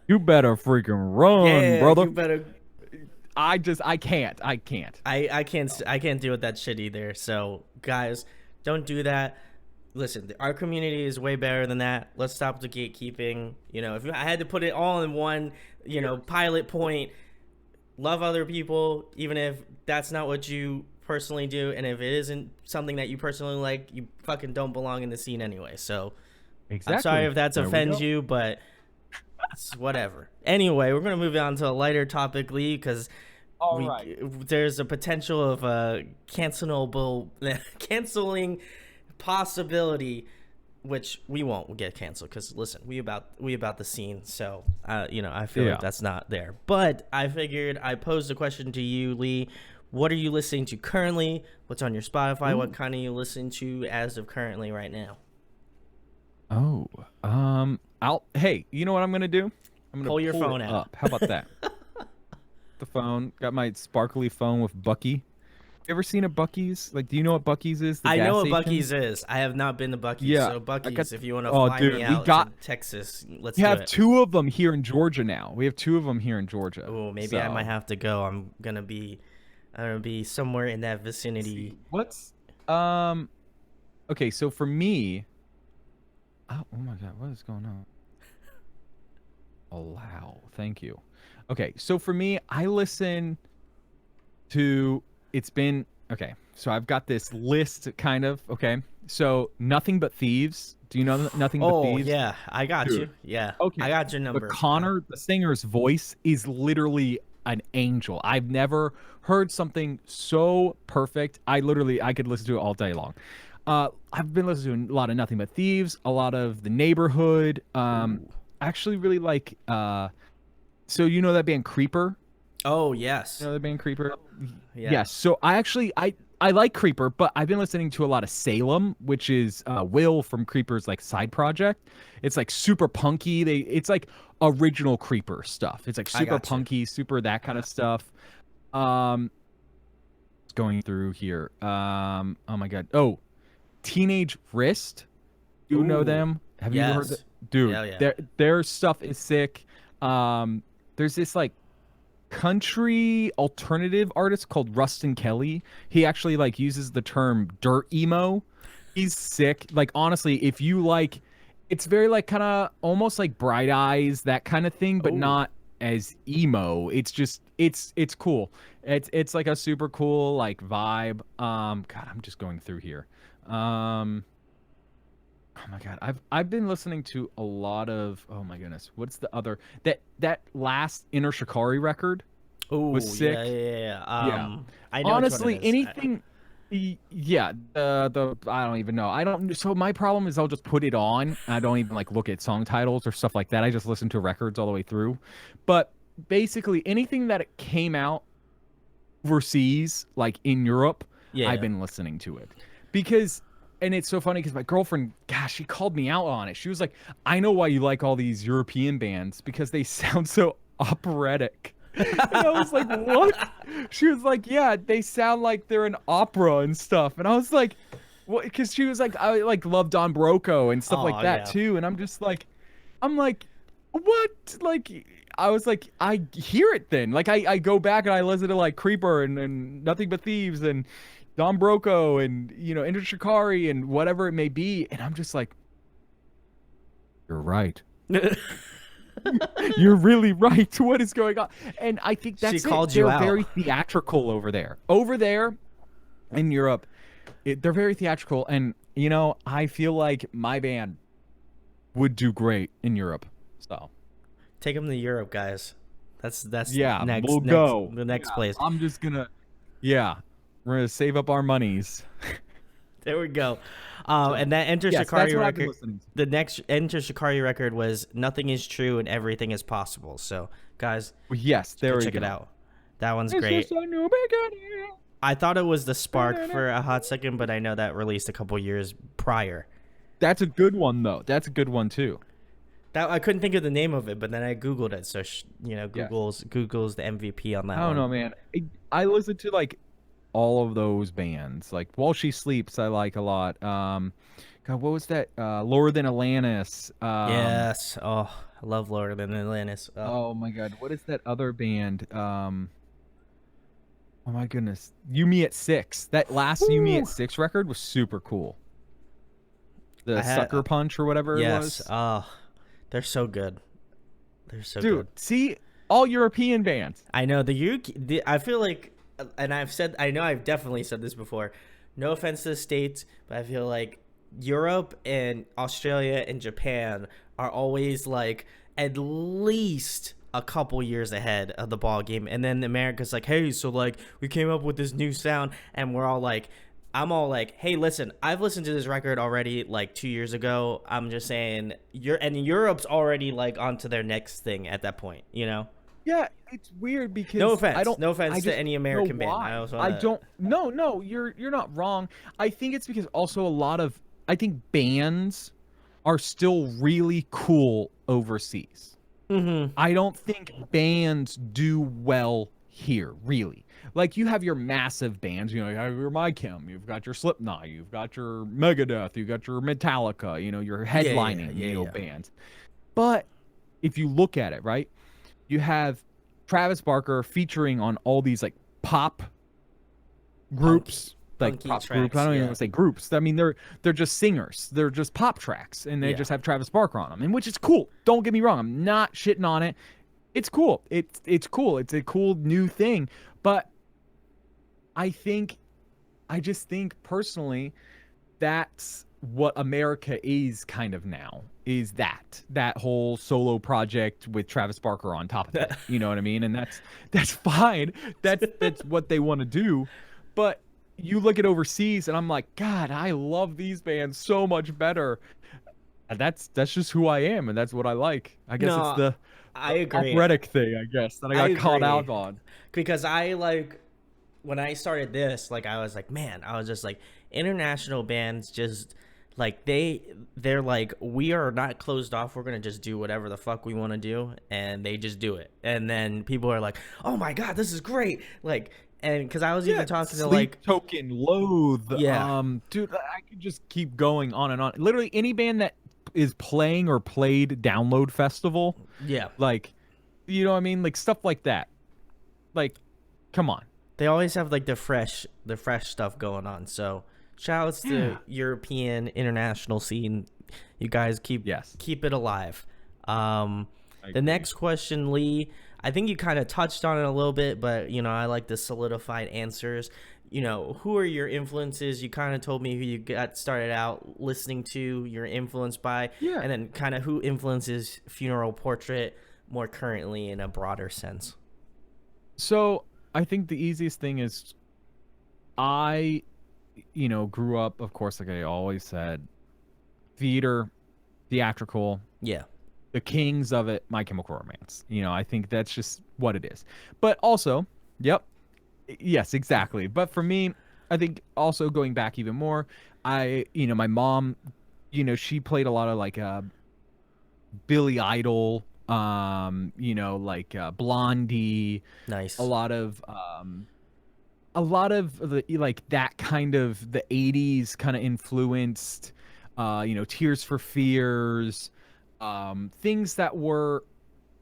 you better freaking run, brother. You better. I can't. I can't deal with that shit either. So guys, don't do that. Listen, our community is way better than that. Let's stop the gatekeeping. If I had to put it all in one, pilot point, love other people, even if that's not what you personally do, and if it isn't something that you personally like, you fucking don't belong in the scene anyway. So exactly. I'm sorry if that offends you, but it's whatever. Anyway, we're gonna move on to a lighter topic, Lee, because there's a potential of a canceling possibility, which we won't get canceled because listen, we about the scene, so I feel like that's not there. But I figured I posed a question to you, Lee. What are you listening to currently? What's on your Spotify? What kind are you listening to as of currently right now? Hey, you know what I'm gonna do? I'm gonna pull your phone out. How about that? The phone. Got my sparkly phone with Bucky. You ever seen a Buc-ee's? Like, do you know what Buc-ee's is? I know what Buc-ee's is. I have not been to Buc-ee's. Yeah, so Buc-ee's, if you want to fly me out to Texas, let's do it. We have two of them here in Georgia now. Oh, maybe I might have to go. I'm gonna be somewhere in that vicinity. What's okay, so for me, oh my god, what is going on? Allow, thank you. Okay, so for me, I listen to, okay, so I've got this list kind of, okay, so Nothing But Thieves. Do you know Nothing But Thieves? Oh, yeah, I got you. Yeah, okay. I got your number. But Connor, the singer's voice is literally an angel. I've never heard something so perfect. I could listen to it all day long. I've been listening to a lot of Nothing But Thieves, a lot of The Neighborhood. I actually really like, so you know that band Creeper? Oh, yes. You know the band Creeper? Yeah. Yes. So I like Creeper, but I've been listening to a lot of Salem, which is Will from Creeper's like side project. It's like super punky. It's like original Creeper stuff. It's like super punky, super that kind of stuff. Going through here. Oh my god. Oh, Teenage Wrist. You know them? Have you ever heard that? Dude, yeah. Their stuff is sick. There's this like country alternative artist called Rustin Kelly. He actually like uses the term dirt emo. He's sick. Like honestly, if you like, it's very like kind of almost like Bright Eyes, that kind of thing, but not as emo. It's just it's cool. It's like a super cool like vibe. God, I'm just going through here. Oh my God, I've been listening to a lot of, oh my goodness, what's the other, that last Inner Shikari record was Oh yeah, sick. yeah, yeah. Yeah. I know which one it Honestly, is. anything, yeah, the I don't even know. I don't. So my problem is I'll just put it on. I don't even like look at song titles or stuff like that. I just listen to records all the way through. But basically, anything that came out overseas, like in Europe, Yeah, I've yeah. been listening to it because, and it's so funny because my girlfriend, gosh, she called me out on it. She was like, "I know why you like all these European bands because they sound so operatic." And I was like, "What?" She was like, "Yeah, they sound like they're an opera and stuff." And I was like, "What?" Because she was like, "I like love Don Broco and stuff like Oh that yeah. too." And I'm just like, I'm like, "What?" Like, I was like, I hear it then. Like, I go back and I listen to like Creeper and Nothing But Thieves and Don Broco and Enter Shikari and whatever it may be, and I'm just like, "You're right." You're really right. What is going on? And I think She that's it. called you They're out. very theatrical over there. Over there in Europe, they're very theatrical. And, I feel like my band would do great in Europe. So, Take them to Europe, guys. That's yeah, we'll next go. the Yeah, next place. I'm just gonna, yeah, we're gonna save up our monies. There we go. So, And that Enter yes, that's Shikari what I've been record. listening to. The next Enter Shikari record was "Nothing Is True and Everything Is Possible." So, guys, Well, yes, go there we check it go. out. That one's It's great. just a new beginning. I thought it was the Spark for a hot second, but I know that released a couple years prior. That's a good one, though. That's a good one, too. That I couldn't think of the name of it, but then I googled it. So Yes. Google's the MVP on that I don't one. know, man. I listen to like all of those bands. Like While She Sleeps, I like a lot. God, what was that? Lower Than Atlantis. Yes. Oh, I love Lord of the Atlantis. Oh. Oh my God, what is that other band? Oh my goodness, You Me at Six. That last You Me Woo! at Six record was super cool. I The had Sucker Punch or whatever it yes. was. Oh, they're so good. They're so Dude, good. see, all European bands. I know I feel like, and I know I've definitely said this before. No offense to the States, but I feel like Europe and Australia and Japan are always like at least a couple years ahead of the ball game, and then America's like, hey, so like we came up with this new sound, and we're all like, I'm all like, hey, listen, I've listened to this record already like 2 years ago. I'm just saying, Europe's already like onto their next thing at that point, you know. Yeah, it's weird No because offense, no offense I to just any know American band. I why. also I want to. don't no, you're not wrong. I think it's because also a lot of I think bands are still really cool overseas. Mm-hmm. I don't think bands do well here, really. Like you have your massive bands, you have your My Chem, you've got your Slipknot, you've got your Megadeth, you've got your Metallica, your Yeah, yeah, headlining, yeah, yeah. bands. But if you look at it, right? You have Travis Barker featuring on all these like pop groups, like Punky pop tracks, groups. I don't even yeah. want to say groups. I mean, they're just singers. They're just pop tracks, and they Yeah. just have Travis Barker on them, and which is cool. Don't get me wrong. I'm not shitting on it. It's cool. It's cool. It's a cool new thing. But I just think personally, that's what America is kind of now. Is that whole solo project with Travis Barker on top of it? You know what I mean? And that's fine. That's what they want to do. But you look at overseas, and I'm like, God, I love these bands so much better. And that's just who I am, and that's what I like. I guess it's No, the I agree. operatic thing, I guess, that I I got called agree. out on. Because I like when I started this, like I was like, man, I was just like international bands just like they're like, we are not closed off. We're gonna just do whatever the fuck we want to do, and they just do it. And then people are like, oh my god, this is great. Like, and because I was even talking to Sleep like, Token, Loathe. yeah, Dude, I could just keep going on and on. Literally any band that is playing or played Download Festival, yeah, like, you know what I mean? Like stuff like that. Like, come on. they always have like the fresh stuff going on. So shout outs Yeah. to European international scene. You guys Yes. keep it alive. I The agree. next question, Lee. I think you kind of touched on it a little bit, but I like the solidified answers. Who are your influences? You kind of told me who you got started out listening to, you're influenced by, Yeah. and then kind of who influences Funeral Portrait more currently in a broader sense. So I think the easiest thing is I, grew up, of course, like I always said, theater, theatrical, Yeah. the kings of it, My Chemical Romance. I think that's just what it is. But also, yep, yes, exactly. But for me, I think also going back even more, my mom, she played a lot of like Billy Idol, like Blondie, a Nice. lot of the like that kind of the 80s kind of influenced Tears for Fears, things that were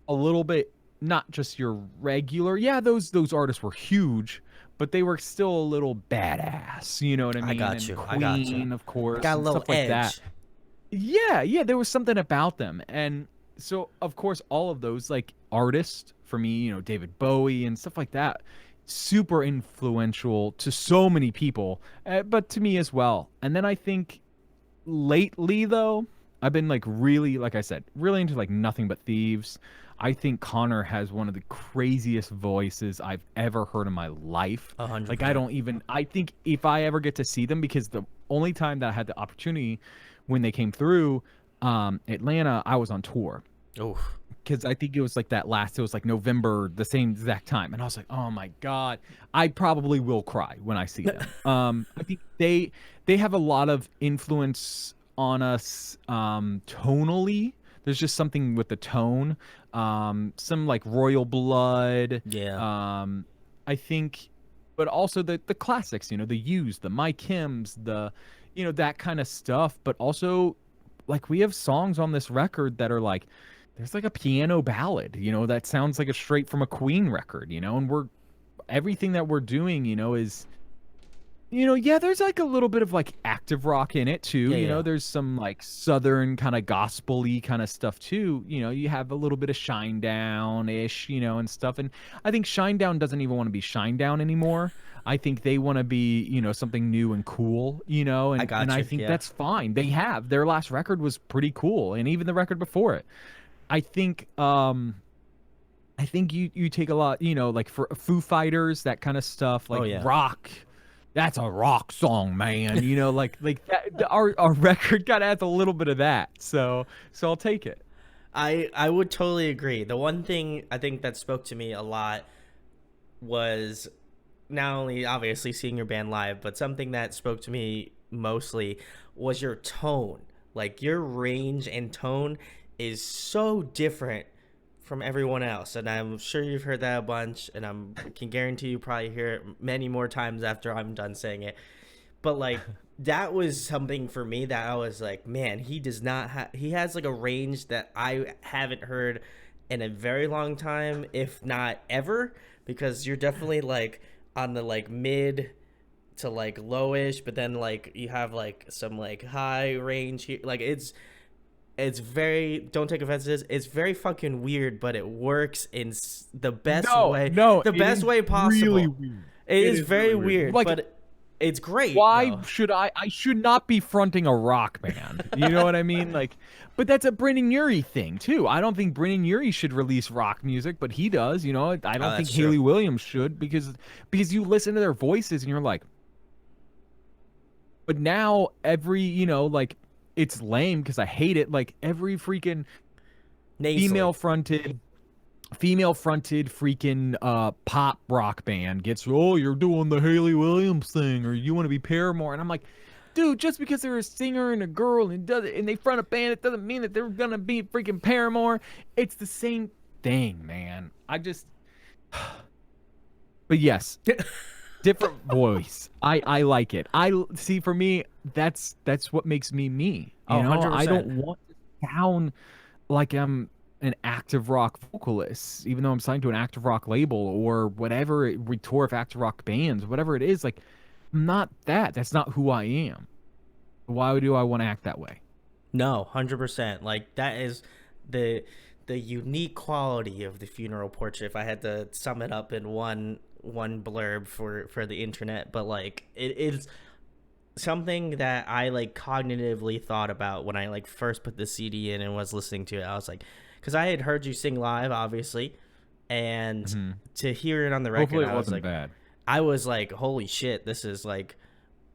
a little bit not just your regular. Yeah, those artists were huge, but they were still a little badass, you know what I I mean? got And you. I got you. Queen, of course, Got a and little stuff like that. edge. Yeah, yeah, there was something about them. And so of course all of those like artists for me, David Bowie and stuff like that, super influential to so many people, but to me as well. And then I think lately though, I've been like really, like I said, really into like Nothing But Thieves. I think Connor has one of the craziest voices I've ever heard in my life. A hundred Like I percent. don't even I think if I ever get to see them, because the only time that I had the opportunity when they came through Atlanta, I was on tour. Oh, Because I think it was like it was like November, the same exact time. And I was like, oh my God, I probably will cry when I see them. I think they have a lot of influence on us tonally. There's just something with the tone. Some like Royal Blood. yeah. I think, but also the classics, the Used, the My Kims, the, that kind of stuff. But also, like, we have songs on this record that are like, there's like a piano ballad, that sounds like a straight from a Queen record, and everything that we're doing, is, yeah, there's like a little bit of like active rock in it too. Yeah, yeah. There's some like southern kind of gospel-y kind of stuff too. You have a little bit of Shinedown-ish, and stuff. And I think Shinedown doesn't even want to be Shinedown anymore. I think they want to be, something new and cool, I and got I you. think Yeah. that's fine. Their last record was pretty cool, and even the record before it. I think you take a lot, like for Foo Fighters, that kind of stuff, Oh like yeah. rock. That's a rock song, man. Like that, our record kind of has a little bit of that. So I'll take it. I would totally agree. The one thing I think that spoke to me a lot was not only obviously seeing your band live, but something that spoke to me mostly was your tone. Like your range and tone is so different from everyone else, and I'm sure you've heard that a bunch, and can guarantee you probably hear it many more times after I'm done saying it. But like that was something for me that I was like, man, he does not have. He has like a range that I haven't heard in a very long time, if not ever, because you're definitely like on the like mid to like lowish, but then like you have like some like high range here. Like it's very, don't take offense to this, it's very fucking weird, but it works in the best No, way, no, the it best is way really possible. weird. It It is is very really weird. weird, Like, but it's great why though. should I should not be fronting a rock band. You know what I mean? Like, but that's a Brennan Urie thing too. I don't think Brennan Urie should release rock music, but he does. I Oh, don't think that's true. Haley Williams should, because you listen to their voices and you're like, but now every, like, it's lame because I hate it. Like every freaking Nasally. female fronted freaking pop rock band gets, oh, you're doing the Haley Williams thing, or you want to be Paramore. And I'm like, dude, just because they're a singer and a girl and they front a band, it doesn't mean that they're gonna be freaking Paramore. It's the same thing, man. But yes, different voice. I like it. I see, for me, that's what makes me. Oh, I 100%. don't want to sound like I'm an active rock vocalist, even though I'm signed to an active rock label or whatever. We tour with active rock bands, whatever it is. Like, I'm not that. That's not who I am. Why do I want to act that way? No, 100%. Like that is the the unique quality of the funeral portrait, if I had to sum it up in one blurb for the internet, but like it is something that I like cognitively thought about when I like first put the CD in and was listening to it. I was like, because I had heard you sing live, obviously, and Hmm. to hear it on the record, Hopefully it wasn't bad. I was like, holy shit, this is like,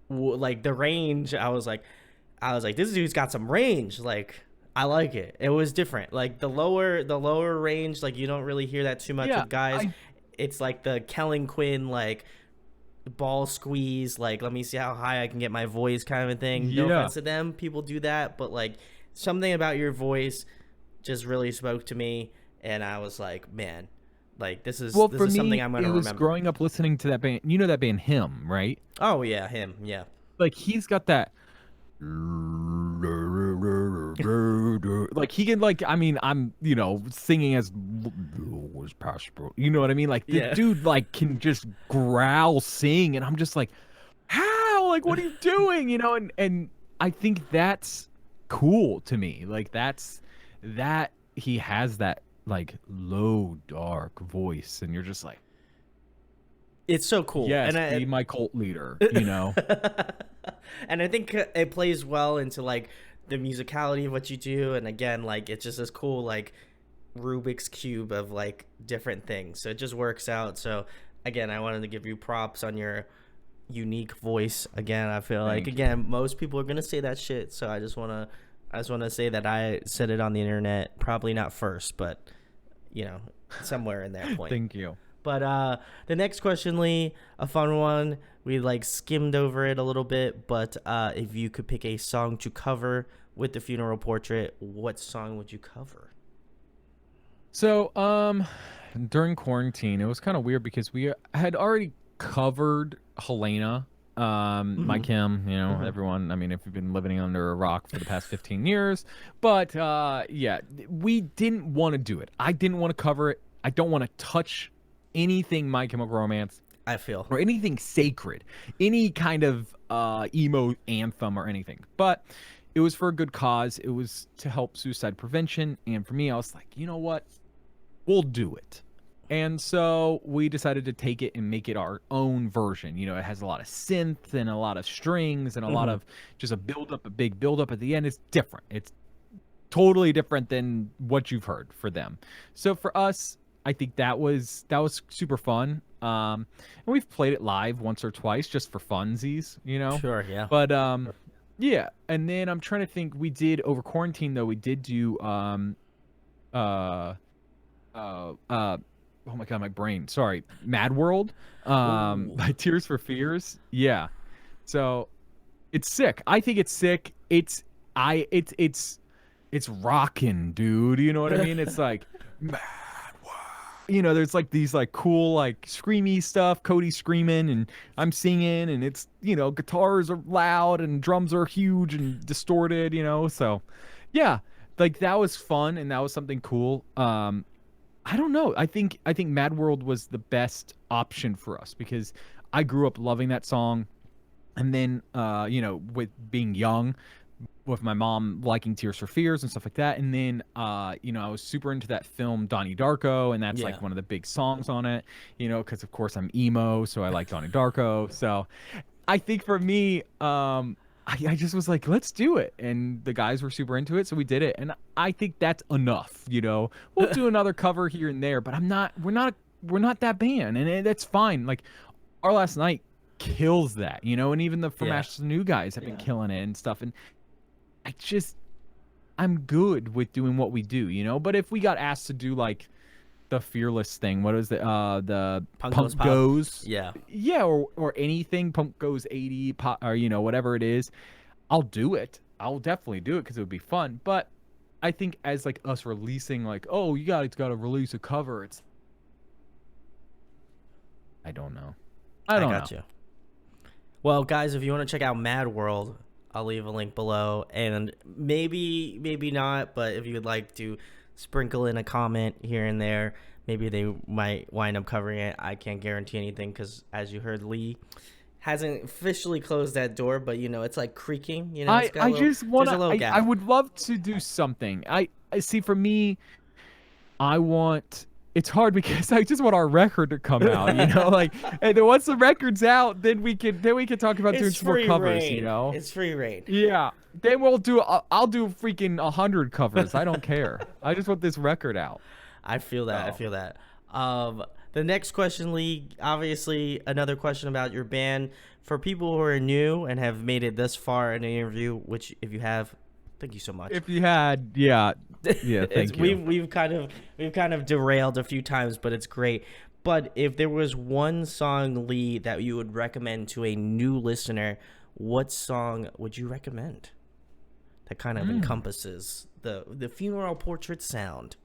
like the range. I was like, this dude's got some range. Like, I like it. It was different. Like the lower range, like you don't really hear that too much Yeah, with guys. I It's like the Kellen Quinn, like ball squeeze, like let me see how high I can get my voice kind of a thing. No yeah. offense to them, people do that, but like something about your voice just really spoke to me, and I was like, man, like Well, this for is something me, I'm it gonna was remember. growing up listening to that band. You know that band Him, right? Oh yeah, him, yeah. Like he's got that like he can like I mean I'm singing as was possible. You know what I mean? Like the Yeah. dude like can just growl sing and I'm just like how? Like what are you doing? And I think that's cool to me. Like that he has that like low dark voice and you're just like It's so cool. yes, And be I my cult leader. and I think it plays well into like the musicality of what you do, and again, like it's just this cool like Rubik's cube of like different things. So it just works out. So again, I wanted to give you props on your unique voice. Again, I feel like Thank you. again, most people are gonna say that shit. So I just wanna say that I said it on the internet. Probably not first, but you know, somewhere in that point. Thank you. But the next question, Lee, a fun one. We like skimmed over it a little bit, but if you could pick a song to cover with the funeral portrait, what song would you cover? So, during quarantine, it was kind of weird because we had already covered Helena, My Mm-hmm. Kim, Mm-hmm. everyone. I mean, if you've been living under a rock for the past 15 years, but yeah, we didn't want to do it. I didn't want to cover it. I don't want to touch anything My Chemical Romance I feel. or anything sacred, any kind of emo anthem or anything. But it was for a good cause. It was to help suicide prevention, and for me, I was like, you know what? We'll do it. And so we decided to take it and make it our own version. It has a lot of synth and a lot of strings and a lot Mm-hmm. of just a build up, a big build up at the end. It's different. It's totally different than what you've heard for them. So for us, I think that was super fun. And we've played it live once or twice just for funsies. Sure. Yeah. But yeah. And then I'm trying to think. We did over quarantine though. We did do uh oh my god, my brain. Sorry, Mad World, Ooh. by Tears for Fears. Yeah. So it's sick. I think it's sick. It's rocking, dude. You know what I mean? It's like Mad World. There's like these like cool like screamy stuff. Cody screaming and I'm singing, and it's guitars are loud and drums are huge and distorted. So yeah, like that was fun and that was something cool. I don't know. I think Mad World was the best option for us because I grew up loving that song, and then with being young, with my mom liking Tears for Fears and stuff like that, and then I was super into that film Donnie Darko, and that's Yeah. like one of the big songs on it, because of course I'm emo, so I like Donnie Darko. So I think for me, I just was like, let's do it. And the guys were super into it, so we did it. And I think that's enough. We'll do another cover here and there, but we're not that band. And that's fine. Like our last night kills that. And even the From Yeah. Ashes to New guys have been killing it and stuff. And I just I'm good with doing what we do. But if we got asked to do like the Fearless thing. What is the Punk goes Punk pop. Goes? Yeah. Yeah, or anything Punk Goes 80 pop, or whatever it is. I'll do it. I'll definitely do it because it would be fun. But I think as like us releasing like, oh, you guys got to release a cover. I don't know. I I don't got know. you. Well, guys, if you want to check out Mad World, I'll leave a link below, and maybe not, but if you would like to sprinkle in a comment here and there, maybe they might wind up covering it. I can't guarantee anything because, as you heard, Lee hasn't officially closed that door, but it's like creaking. It's got a I little. just There's wanna. a little I gap. would love to do something. I see. For me, I want. It's hard because I just want our record to come out, you know, like, and then once the record's out, then we can talk about doing It's some more free covers, you reign. know. It's free reign. Yeah, then we'll do. I'll do freaking 100 covers. I don't care. I just want this record out. I feel that. I So. feel that. The next question, Lee, obviously another question about your band. For people who are new and have made it this far in the interview, which if you have, thank you so much. If you had, yeah, thank you. We've kind of derailed a few times, but it's great. But if there was one song, Lee, that you would recommend to a new listener, what song would you recommend? That kind of encompasses the funeral portrait sound.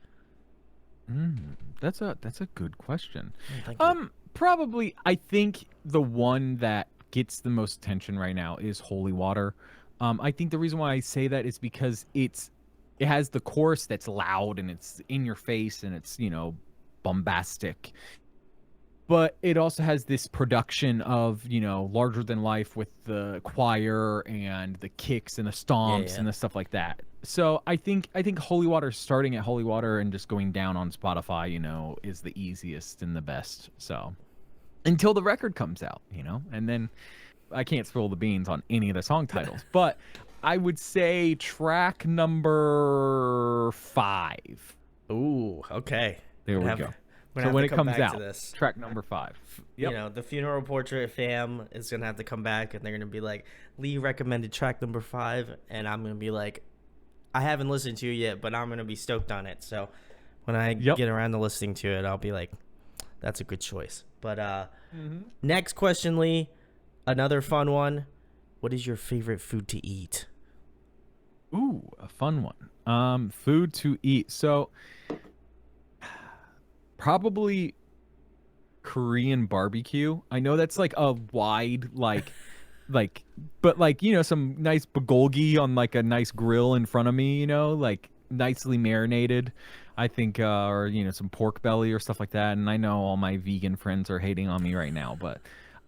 That's a good question. Thank you. Probably I think the one that gets the most attention right now is Holy Water. I think the reason why I say that is because it has the chorus that's loud and it's in your face and it's, you know, bombastic. But it also has this production of, you know, larger than life with the choir and the kicks and the stomps and the stuff like that. So I think Holy Water, starting at Holy Water and just going down on Spotify, you know, is the easiest and the best. So until the record comes out, you know, and then I can't spill the beans on any of the song titles, but I would say track number 5. Ooh, okay. There we go. So when it comes out, track number 5. Yep. You know, the Funeral Portrait fam is going to have to come back and they're going to be like, Lee recommended track number 5. And I'm going to be like, I haven't listened to it yet, but I'm going to be stoked on it. So when I get around to listening to it, I'll be like, that's a good choice. But next question, Lee, another fun one. What is your favorite food to eat? Ooh, a fun one. Food to eat. So probably Korean barbecue. I know that's like a wide but like, you know, some nice bulgogi on like a nice grill in front of me, you know, like nicely marinated. I think or you know, some pork belly or stuff like that. And I know all my vegan friends are hating on me right now, but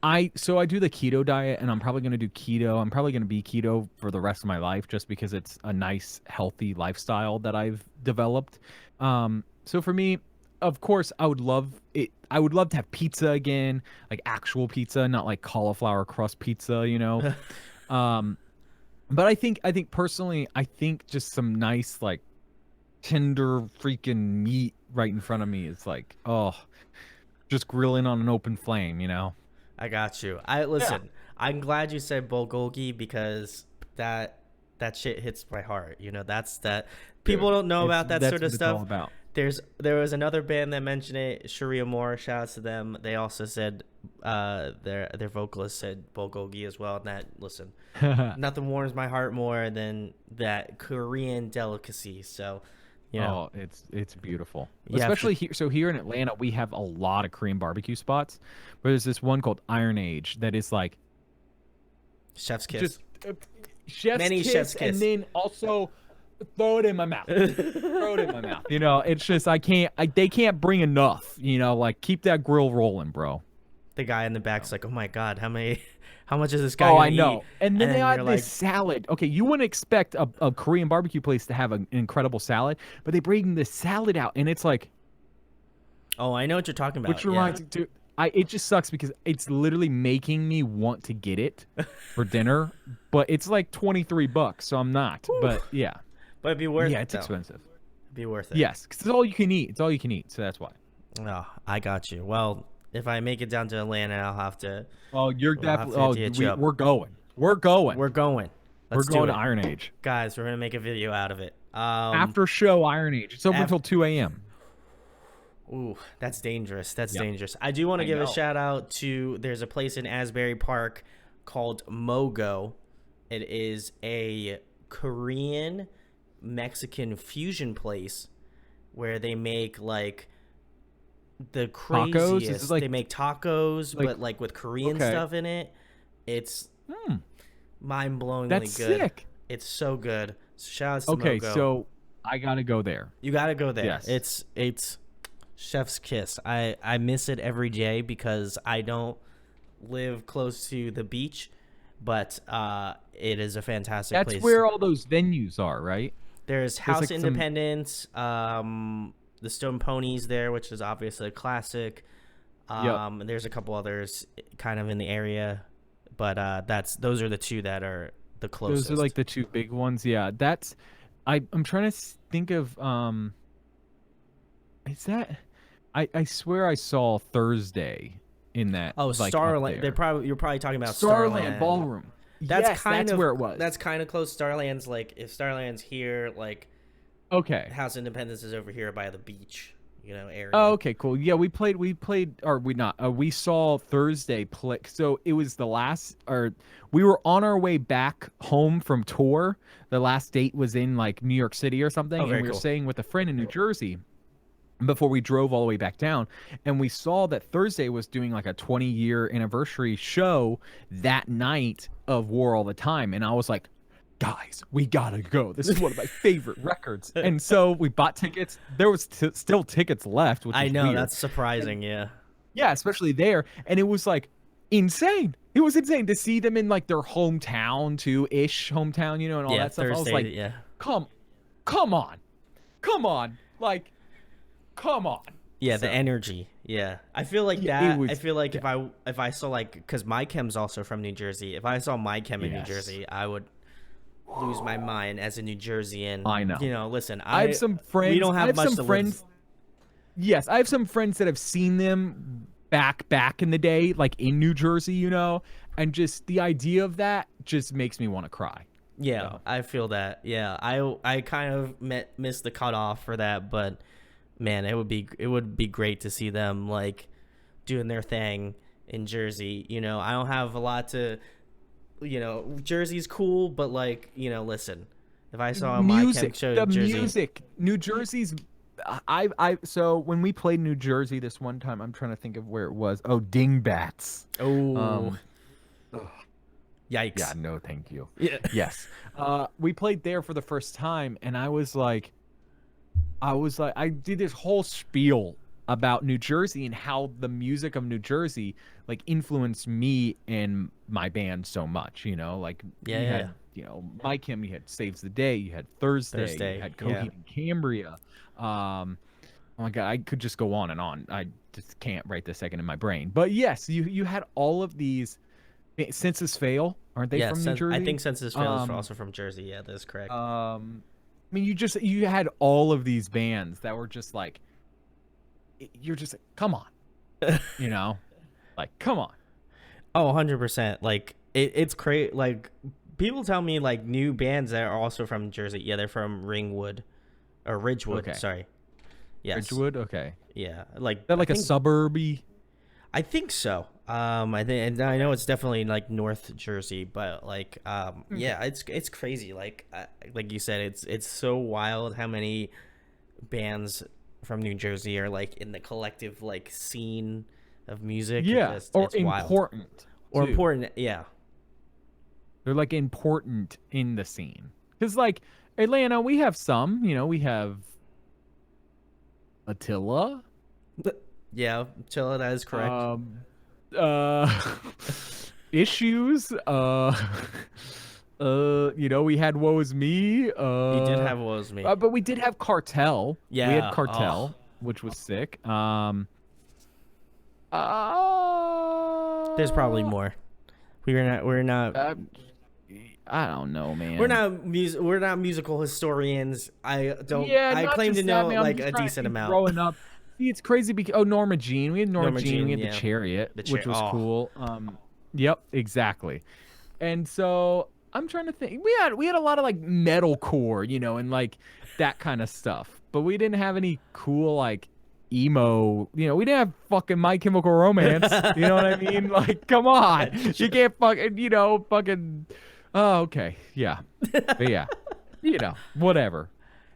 I do the keto diet and I'm probably going to do keto. I'm probably going to be keto for the rest of my life just because it's a nice healthy lifestyle that I've developed. So for me, of course, I would love to have pizza again, like actual pizza, not like cauliflower crust pizza, you know. But I think personally, I think just some nice like tender freaking meat right in front of me is like, oh, just grilling on an open flame, you know. I got you. Listen. I'm glad you said bulgogi because that shit hits my heart. You know, people don't know about that sort of stuff. All about. There was another band that mentioned it, Sharia Moore, shout out to them. They also said their vocalist said bulgogi as well. And that, listen, nothing warms my heart more than that Korean delicacy. So, you know. Oh, it's beautiful. Yeah, especially here. So here in Atlanta, we have a lot of Korean barbecue spots. But there's this one called Iron Age that is like chef's kiss. Just chef's kiss, and then also throw it in my mouth. Throw it in my mouth. You know, it's just they can't bring enough. You know, like keep that grill rolling, bro. The guy in the back's like, oh my god, how much is this guy? Oh, I know. Eat? And then they had this salad. Okay, you wouldn't expect a Korean barbecue place to have an incredible salad, but they bring this salad out, and it's like, oh, I know what you're talking about. Which reminds me, dude, it just sucks because it's literally making me want to get it for dinner, but it's like $23, so I'm not. Whew. But yeah, but it'd be worth it. Yeah, it's expensive. It'd be worth it. Yes, because it's all you can eat. It's all you can eat, so that's why. Oh, I got you. Well, if I make it down to Atlanta, I'll have to. Oh, you're definitely. Oh, we're going. We're going. We're going. We're going to Iron Age, guys. We're gonna make a video out of it. After show Iron Age. It's over until 2 a.m. Ooh, that's dangerous. That's dangerous. I do want to give a shout out to. There's a place in Asbury Park called Mogo. It is a Korean Mexican fusion place where they make like the craziest. They make tacos, but like with Korean stuff in it. It's mind-blowingly good. Sick. It's so good. So shout out to Mogo. Okay, so I gotta go there. You gotta go there. Yes. It's chef's kiss. I miss it every day because I don't live close to the beach, but it is a fantastic place. That's where all those venues are, right? There's House Independence. the Stone Ponies there, which is obviously a classic. Yep. And there's a couple others kind of in the area, but those are the two that are the Those are like closest. the two big ones. Yeah, that's I'm trying to think of is that I swear I saw Thursday in that, Oh, like, up Starland. there. You're probably talking about Starland Starland. Ballroom. Yes, that's where it was. That's kind of close. Starland's like if Starland's here, like Okay. House of Independence is over here by the beach, area. Oh, okay, cool. Yeah, we saw Thursday play. So it was the last, or we were on our way back home from tour. The last date was in like New York City or something, Oh, and very we were cool. staying with a friend in New Jersey before we drove all the way back down, and we saw that Thursday was doing like a 20-year anniversary show that night of War All the Time, and I was like, guys, we gotta go. This is one of my favorite records. And so we bought tickets. There was still tickets left, which I was know weird. that's surprising. Yeah. Yeah, especially there. And it was like insane. It was insane to see them in like their hometown too, ish hometown, and all Yeah. that stuff. I was Thursday. like, Yeah. come on, like, come on. Yeah, So, the energy. Yeah, I feel like yeah, that. it was- I feel like if I saw like because my chem's also from New Jersey. If I saw my chem in New Yes. Jersey, I would lose my mind as a New Jerseyan. I know. Listen, I have some friends. We don't have much to friends. Yes, I have some friends that have seen them back in the day, like in New Jersey, and just the idea of that just makes me want to cry. Yeah, So. I feel that. Yeah, I kind of missed the cutoff for that, but man, it would be great to see them like doing their thing in Jersey. I don't have a lot to, Jersey's cool, but like, listen, if I saw my chem show in Jersey, music, New Jersey's. So when we played New Jersey this one time, I'm trying to think of where it was. Oh, Dingbats. oh, yikes. Yeah, no, thank you. Yeah. Yes. We played there for the first time, and I did this whole spiel about New Jersey and how the music of New Jersey like influenced me and my band so much, like Yeah, you yeah, had, Mike Kim, you had Saves the Day, you had Thursday, you had Coheed yeah. and Cambria. Oh my God, I could just go on and on. I just can't right this second in my brain. But yes, you had all of these. Census Fail, aren't they from New Jersey? I think Census Fail is also from Jersey. Yeah, that's correct. I mean, you had all of these bands that were just like, you're just like, come on, like, come on. Oh, 100%. Like it's crazy. Like people tell me like new bands that are also from Jersey. Yeah, they're from Ringwood or Ridgewood. Okay. Sorry. Yes. Ridgewood, okay. Yeah, like Is that like a suburby? I think so. I think, and I know it's definitely like North Jersey, but like, yeah, it's crazy. Like you said, it's so wild how many bands from New Jersey are like in the collective like scene of music. Yeah, it's or wild. important. Or too. important. Yeah. They're like important in the scene. Because like Atlanta, we have some. We have Attila. Yeah, Chilla, that is correct. Issues. We had Woe Is Me. You did have Woe Is Me. But we did have Cartel. Yeah. We had Cartel, which was sick. There's probably more. We're not. I don't know, man. We're not musical historians. I don't. Yeah, I not claim to just know that, man. I'm like just a trying to decent think amount. Growing up, see, it's crazy because Norma Jean. We had Norma Jean. We had yeah. the Chariot, The which was oh. cool. Yep, exactly. And so I'm trying to think. We had a lot of like metalcore, and like that kind of stuff. But we didn't have any cool like emo. We didn't have fucking My Chemical Romance. You know what I mean? Like, come on, you can't fucking fucking. Oh, okay, yeah, but yeah, whatever.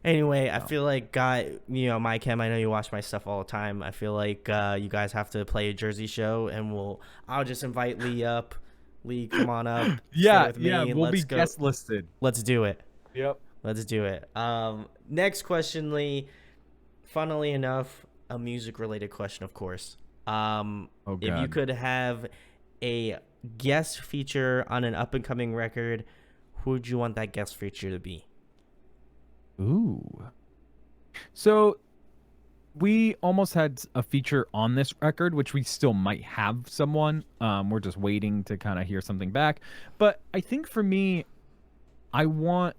Anyway, I feel like my chem. I know you watch my stuff all the time. I feel like you guys have to play a Jersey show, and I'll just invite Lee up. Lee, come on up. Yeah, with me. we'll Let's be go. guest listed. Let's do it. Yep. Let's do it. Next question, Lee. Funnily enough, a music-related question, of course. Oh, if you God. could have a guest feature on an up-and-coming record, who would you want that guest feature to be? Ooh. So we almost had a feature on this record, which we still might have someone. We're just waiting to kind of hear something back. But I think for me, I want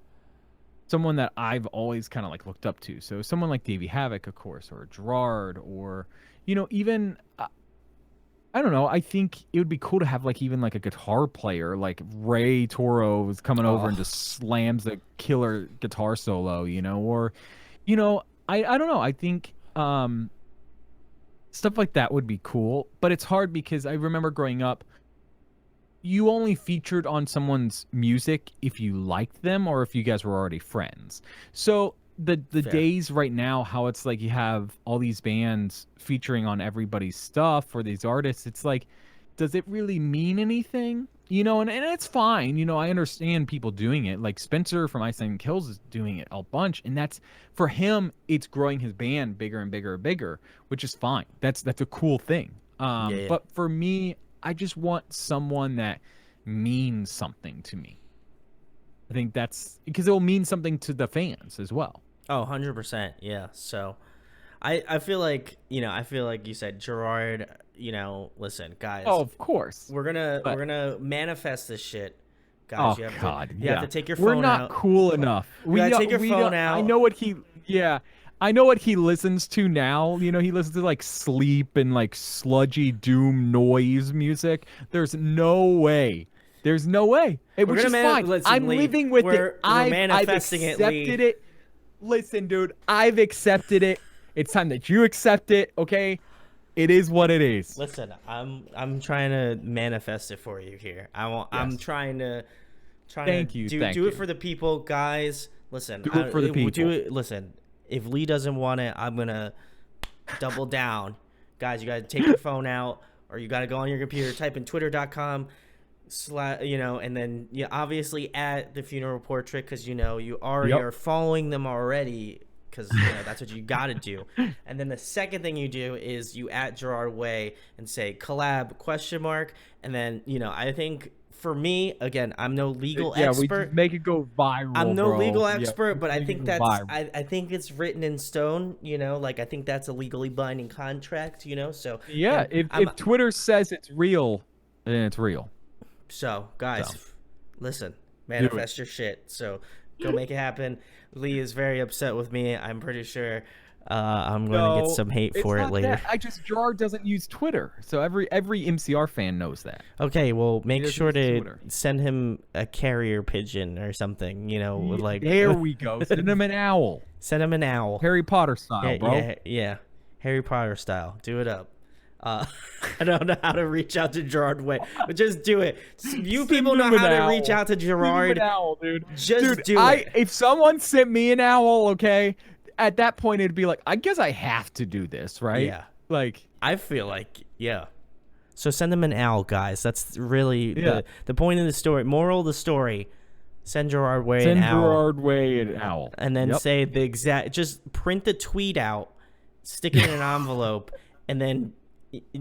someone that I've always kind of like looked up to. So someone like Davey Havoc, of course, or Gerard, or even I don't know. I think it would be cool to have like even like a guitar player, like Ray Toro is coming over and just slams a killer guitar solo, or I don't know. I think stuff like that would be cool, but it's hard because I remember growing up, you only featured on someone's music if you liked them or if you guys were already friends. So the days right now, how it's like you have all these bands featuring on everybody's stuff or these artists, it's like, does it really mean anything? And it's fine. I understand people doing it. Like Spencer from Ice and Kills is doing it a bunch, and that's for him. It's growing his band bigger and bigger and bigger, which is fine. That's a cool thing. But for me, I just want someone that means something to me. I think that's because it will mean something to the fans as well. Oh, 100%. Yeah. So I feel like, you said Gerard, listen, guys. Oh, of course. We're gonna manifest this shit. Guys, you have to take your phone out. We're not cool enough. We gotta take your phone out. I know what he listens to now. He listens to like sleep and like sludgy doom noise music. There's no way. Which is fine. I'm living with it. I've accepted it. Listen, dude, I've accepted it. It's time that you accept it, okay? It is what it is. Listen, I'm trying to manifest it for you here. I'm trying to do it for the people, guys. Listen, do it for the people. Listen, if Lee doesn't want it, I'm gonna double down. Guys, you gotta take your phone out, or you gotta go on your computer, type in twitter.com/, and then obviously at the funeral portrait, because you already are following them already, because that's what you got to do. And then the second thing you do is you at Gerard Way and say collab ? And then I think for me, again, I'm no legal expert. We make it go viral. I'm no legal expert, yeah, but I think I think it's written in stone. Like I think that's a legally binding contract. So yeah, if Twitter says it's real, then it's real. So guys, listen, manifest your shit. So go make it happen. Lee is very upset with me. I'm pretty sure I'm going to get some hate for it later. Gerard doesn't use Twitter, so every MCR fan knows that. Okay, well, make sure to send him a carrier pigeon or something. With like. There we go. Send him an owl. Send him an owl. Harry Potter style, bro. Yeah, Harry Potter style. Do it up. I don't know how to reach out to Gerard Way, but just do it. You people know how to reach out to Gerard. Send him an owl, dude. Just do it. If someone sent me an owl, okay, at that point it'd be like, I guess I have to do this, right? Yeah. Like, I feel like, yeah. So send them an owl, guys. That's really the point of the story. Moral of the story: send Gerard Way an owl. Send Gerard Way an owl, and then say the exact. Just print the tweet out, stick it in an envelope, and then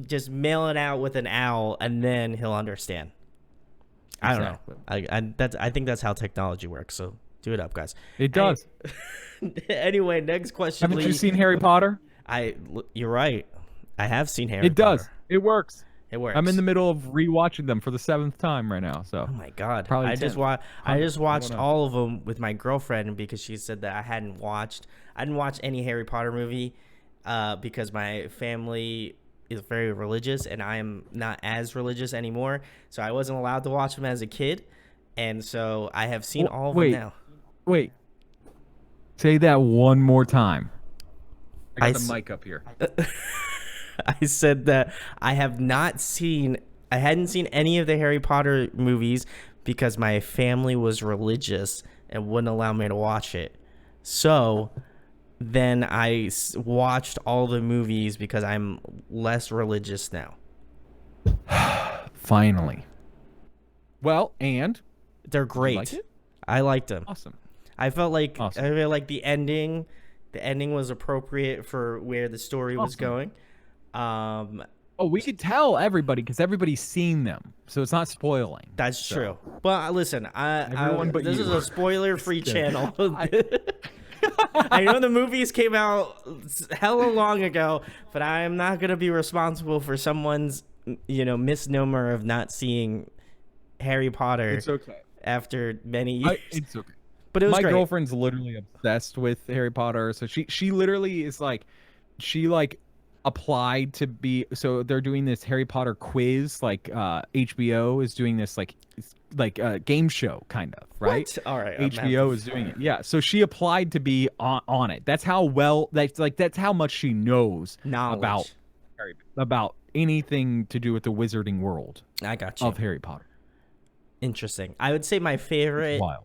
just mail it out with an owl, and then he'll understand. I don't know. I think that's how technology works. So do it up, guys. It does. Anyway, next question. Haven't you seen Harry Potter? You're right. I have seen Harry Potter. It does. It works. It works. I'm in the middle of rewatching them for the 7th time right now. So. Oh my god! Probably I just watched all of them with my girlfriend because she said that I didn't watch any Harry Potter movie because my family is very religious and I am not as religious anymore, so I wasn't allowed to watch them as a kid, and so I have seen all of them now. Wait, say that one more time. I got the mic up here. I said that I hadn't seen any of the Harry Potter movies because my family was religious and wouldn't allow me to watch it. So then I watched all the movies because I'm less religious now. Finally. Well, and they're great. You like it? I liked them. Awesome. I felt like the ending was appropriate for where the story was going. We could tell everybody because everybody's seen them, so it's not spoiling. That's true. But listen, this is a spoiler-free channel. I know the movies came out hella long ago, but I am not gonna be responsible for someone's, misnomer of not seeing Harry Potter It's okay. after many years. It's okay. But it was My great. girlfriend's literally obsessed with Harry Potter, so she literally is like, she like applied to be, so they're doing this Harry Potter quiz, like HBO is doing this like game show kind of, right? What? All right, HBO is doing it. Yeah, so she applied to be on it. That's how well, that's how much she knows knowledge about anything to do with the wizarding world I got you. of Harry Potter. Interesting. I would say my It's favorite wild.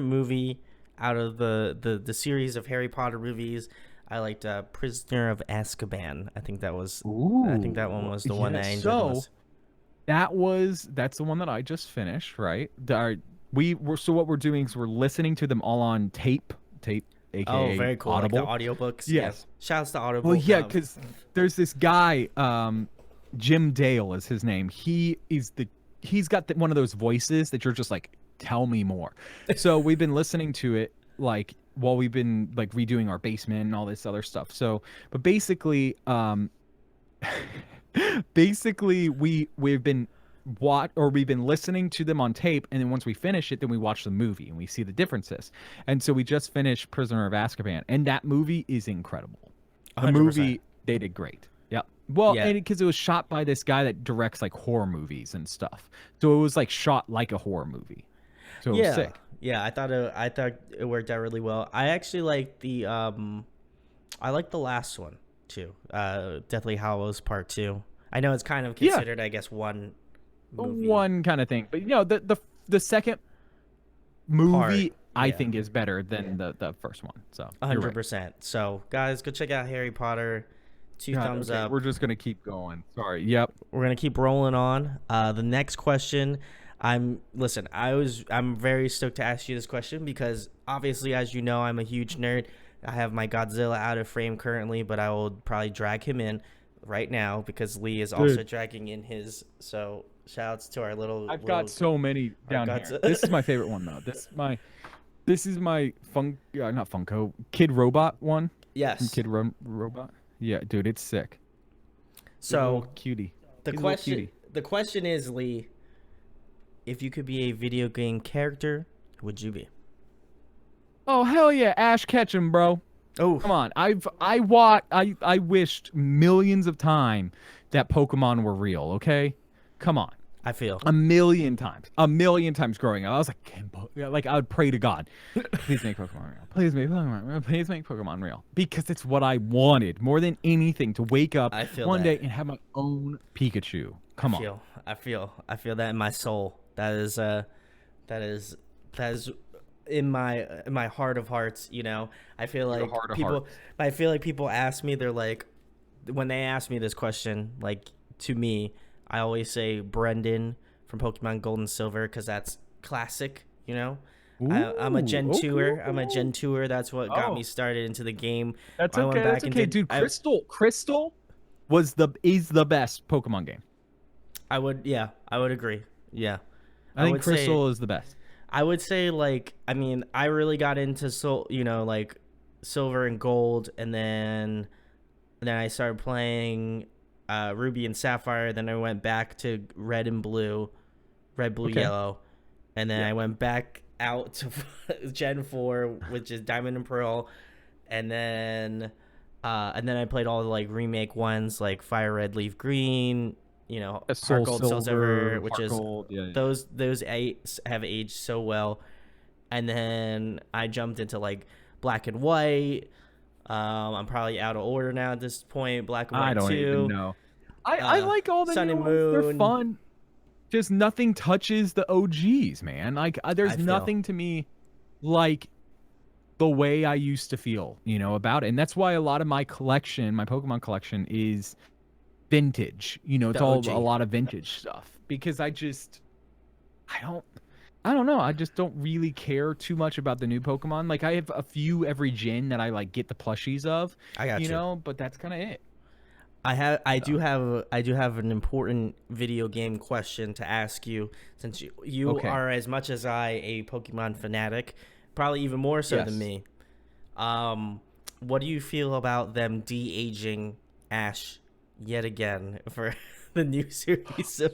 movie out of the series of Harry Potter movies, I liked Prisoner of Azkaban. I think that one was the one that I enjoyed the most. That's the one that I just finished, right? So what we're doing is we're listening to them all on tape, aka Oh, very cool. Audible. Like the audiobooks. Yes. Yeah. Shouts to Audible. Well, yeah, because there's this guy, Jim Dale is his name. He's got one of those voices that you're just like, tell me more. So we've been listening to it like while we've been like redoing our basement and all this other stuff. So, but basically, we've been listening to them on tape, and then once we finish it, then we watch the movie and we see the differences. And so we just finished Prisoner of Azkaban, and that movie is incredible. The 100%. movie, they did great. Yeah. Well, Yeah. and because it was shot by this guy that directs like horror movies and stuff, so it was like shot like a horror movie. So it was sick. Yeah, I thought it worked out really well. I actually like I like the last one too. Deathly Hallows Part 2. I know it's kind of considered, I guess, one movie. One kind of thing, but the second movie Part, I think is better than the first one. So 100%. So guys, go check out Harry Potter. Two thumbs up. We're just gonna keep going. Sorry. Yep. We're gonna keep rolling on. The next question. I'm very stoked to ask you this question because obviously, as you know, I'm a huge nerd. I have my Godzilla out of frame currently, but I will probably drag him in right now because Lee is also dragging in his. So shouts to our little. I've got so many down here. This is my favorite one though. This is my not Funko Kid Robot one. Yes. Kid Robot. Yeah, dude, it's sick. So cutie. The question is, Lee, if you could be a video game character, who would you be? Oh hell yeah, Ash Ketchum, bro. Oh, come on. I wished millions of times that Pokemon were real, okay? Come on. I feel a million times growing up. I was like, I would pray to God, please make Pokemon real. Please make Pokemon real. Please make Pokemon real. Because it's what I wanted more than anything, to wake up one day and have my own Pikachu. Come on. I feel that in my soul. That is in my heart of hearts, I feel like people ask me, they're like, when they ask me this question, like, to me, I always say Brendan from Pokemon Gold and Silver because that's classic, Ooh, I'm a Gen 2er. I'm a Gen 2er. That's what got me started into the game. That's okay. Dude, Crystal is the best Pokemon game. I would agree. Yeah. I think Crystal is the best. I would say, I really got into Silver and Gold, and then I started playing Ruby and Sapphire. Then I went back to Red, Blue, Yellow, and then I went back out to Gen 4, which is Diamond and Pearl, and then I played all the remake ones like Fire Red, Leaf Green. Heart Gold, Soul Silver, which is those eight have aged so well. And then I jumped into Black and White. I'm probably out of order now at this point. Black and White 2. I don't even know. I like all the Sun new and ones. Moon. They're fun. Just nothing touches the OGs, man. There's nothing to me like the way I used to feel, about it. And that's why a lot of my Pokemon collection is vintage. It's all a lot of vintage stuff because I don't know. I just don't really care too much about the new Pokemon. I have a few every gen that I get the plushies of. I got you. But that's kind of it. I do have an important video game question to ask you, since you are, as much as a Pokemon fanatic, probably even more so than me. What do you feel about them de-aging Ash yet again for the new series of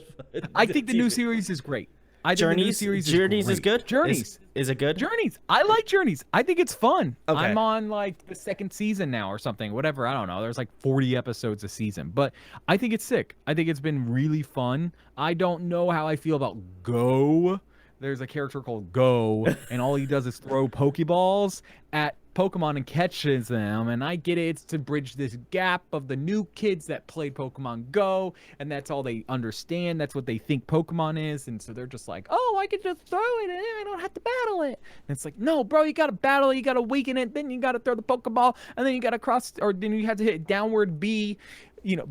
I think the new TV? series is great. I think the new Journeys? series is Journeys is great. good? Journeys. Is it good? Journeys. I like Journeys. I think it's fun. Okay. I'm on like the second season now or something. Whatever. I don't know. There's like 40 episodes a season, but I think it's sick. I think it's been really fun. I don't know how I feel about Go. There's a character called Go, and all he does is throw Pokeballs at Pokemon and catches them. And I get it. It's to bridge this gap of the new kids that played Pokemon Go, and that's all they understand. That's what they think Pokemon is. And so they're just like, oh, I could just throw it, and I don't have to battle it. And it's like, no, bro, you got to battle it. You got to weaken it. Then you got to throw the Pokeball, and then you got to cross, or then you have to hit downward B,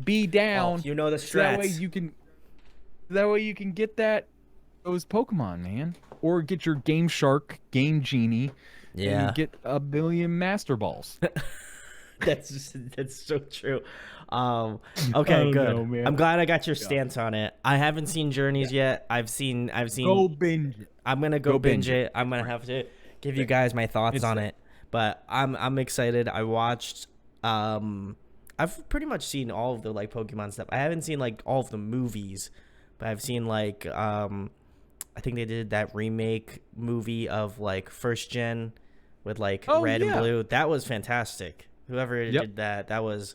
B down. Oh, you know the So that way strats. you can get those Pokemon, man. Or get your Game Shark, Game Genie, Yeah. and get a billion Master Balls. That's so true. Okay, good. know, man. I'm glad I got your stance on it. I haven't seen Journeys yet. I've seen. Go binge it. I'm gonna go binge it. I'm gonna have to give you guys my thoughts on it. But I'm excited. I watched. I've pretty much seen all of the like Pokemon stuff. I haven't seen like all of the movies, but I've seen like I think they did that remake movie of like first gen with like red and blue. That was fantastic. Whoever did that was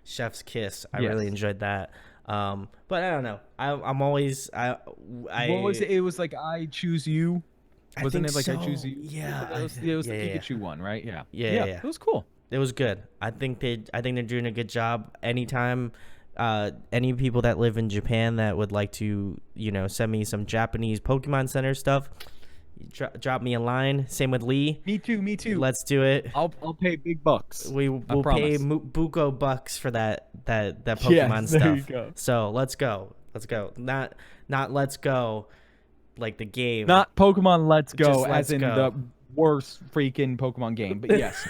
chef's kiss. I really enjoyed that. But I don't know. I'm always What was it? It was like I Choose You. Wasn't it like so. I Choose You? Yeah. It was the Pikachu one, right? Yeah. Yeah. It was cool. It was good. I think they're doing a good job. Anytime any people that live in Japan that would like to, send me some Japanese Pokemon Center stuff, drop me a line. Same with Lee. Me too. Let's do it. I'll pay big bucks. We'll pay buko bucks for that Pokemon stuff. There you go. So let's go. Not let's go like the game. Not Pokemon Let's Go, Just as in the worst freaking Pokemon game. But yes.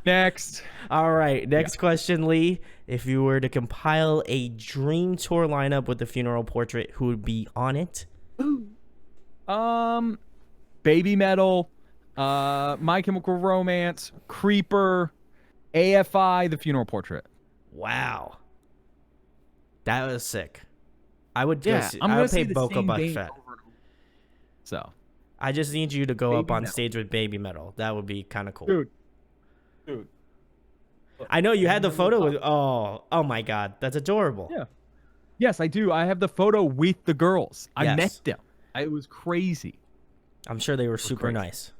Next. All right. Next question, Lee. If you were to compile a dream tour lineup with the funeral portrait, who would be on it? Baby Metal, My Chemical Romance, Creeper, AFI, the funeral portrait. Wow. That was sick. I would I'm I would gonna pay Boca Buck Fett. So I just need you to go Baby up on Metal. stage with Baby Metal. That would be kind of cool. Dude. I know you had the photo with oh my god, that's adorable. Yeah. Yes, I do. I have the photo with the girls. I Yes. met them. It was crazy. I'm sure they were super crazy. nice.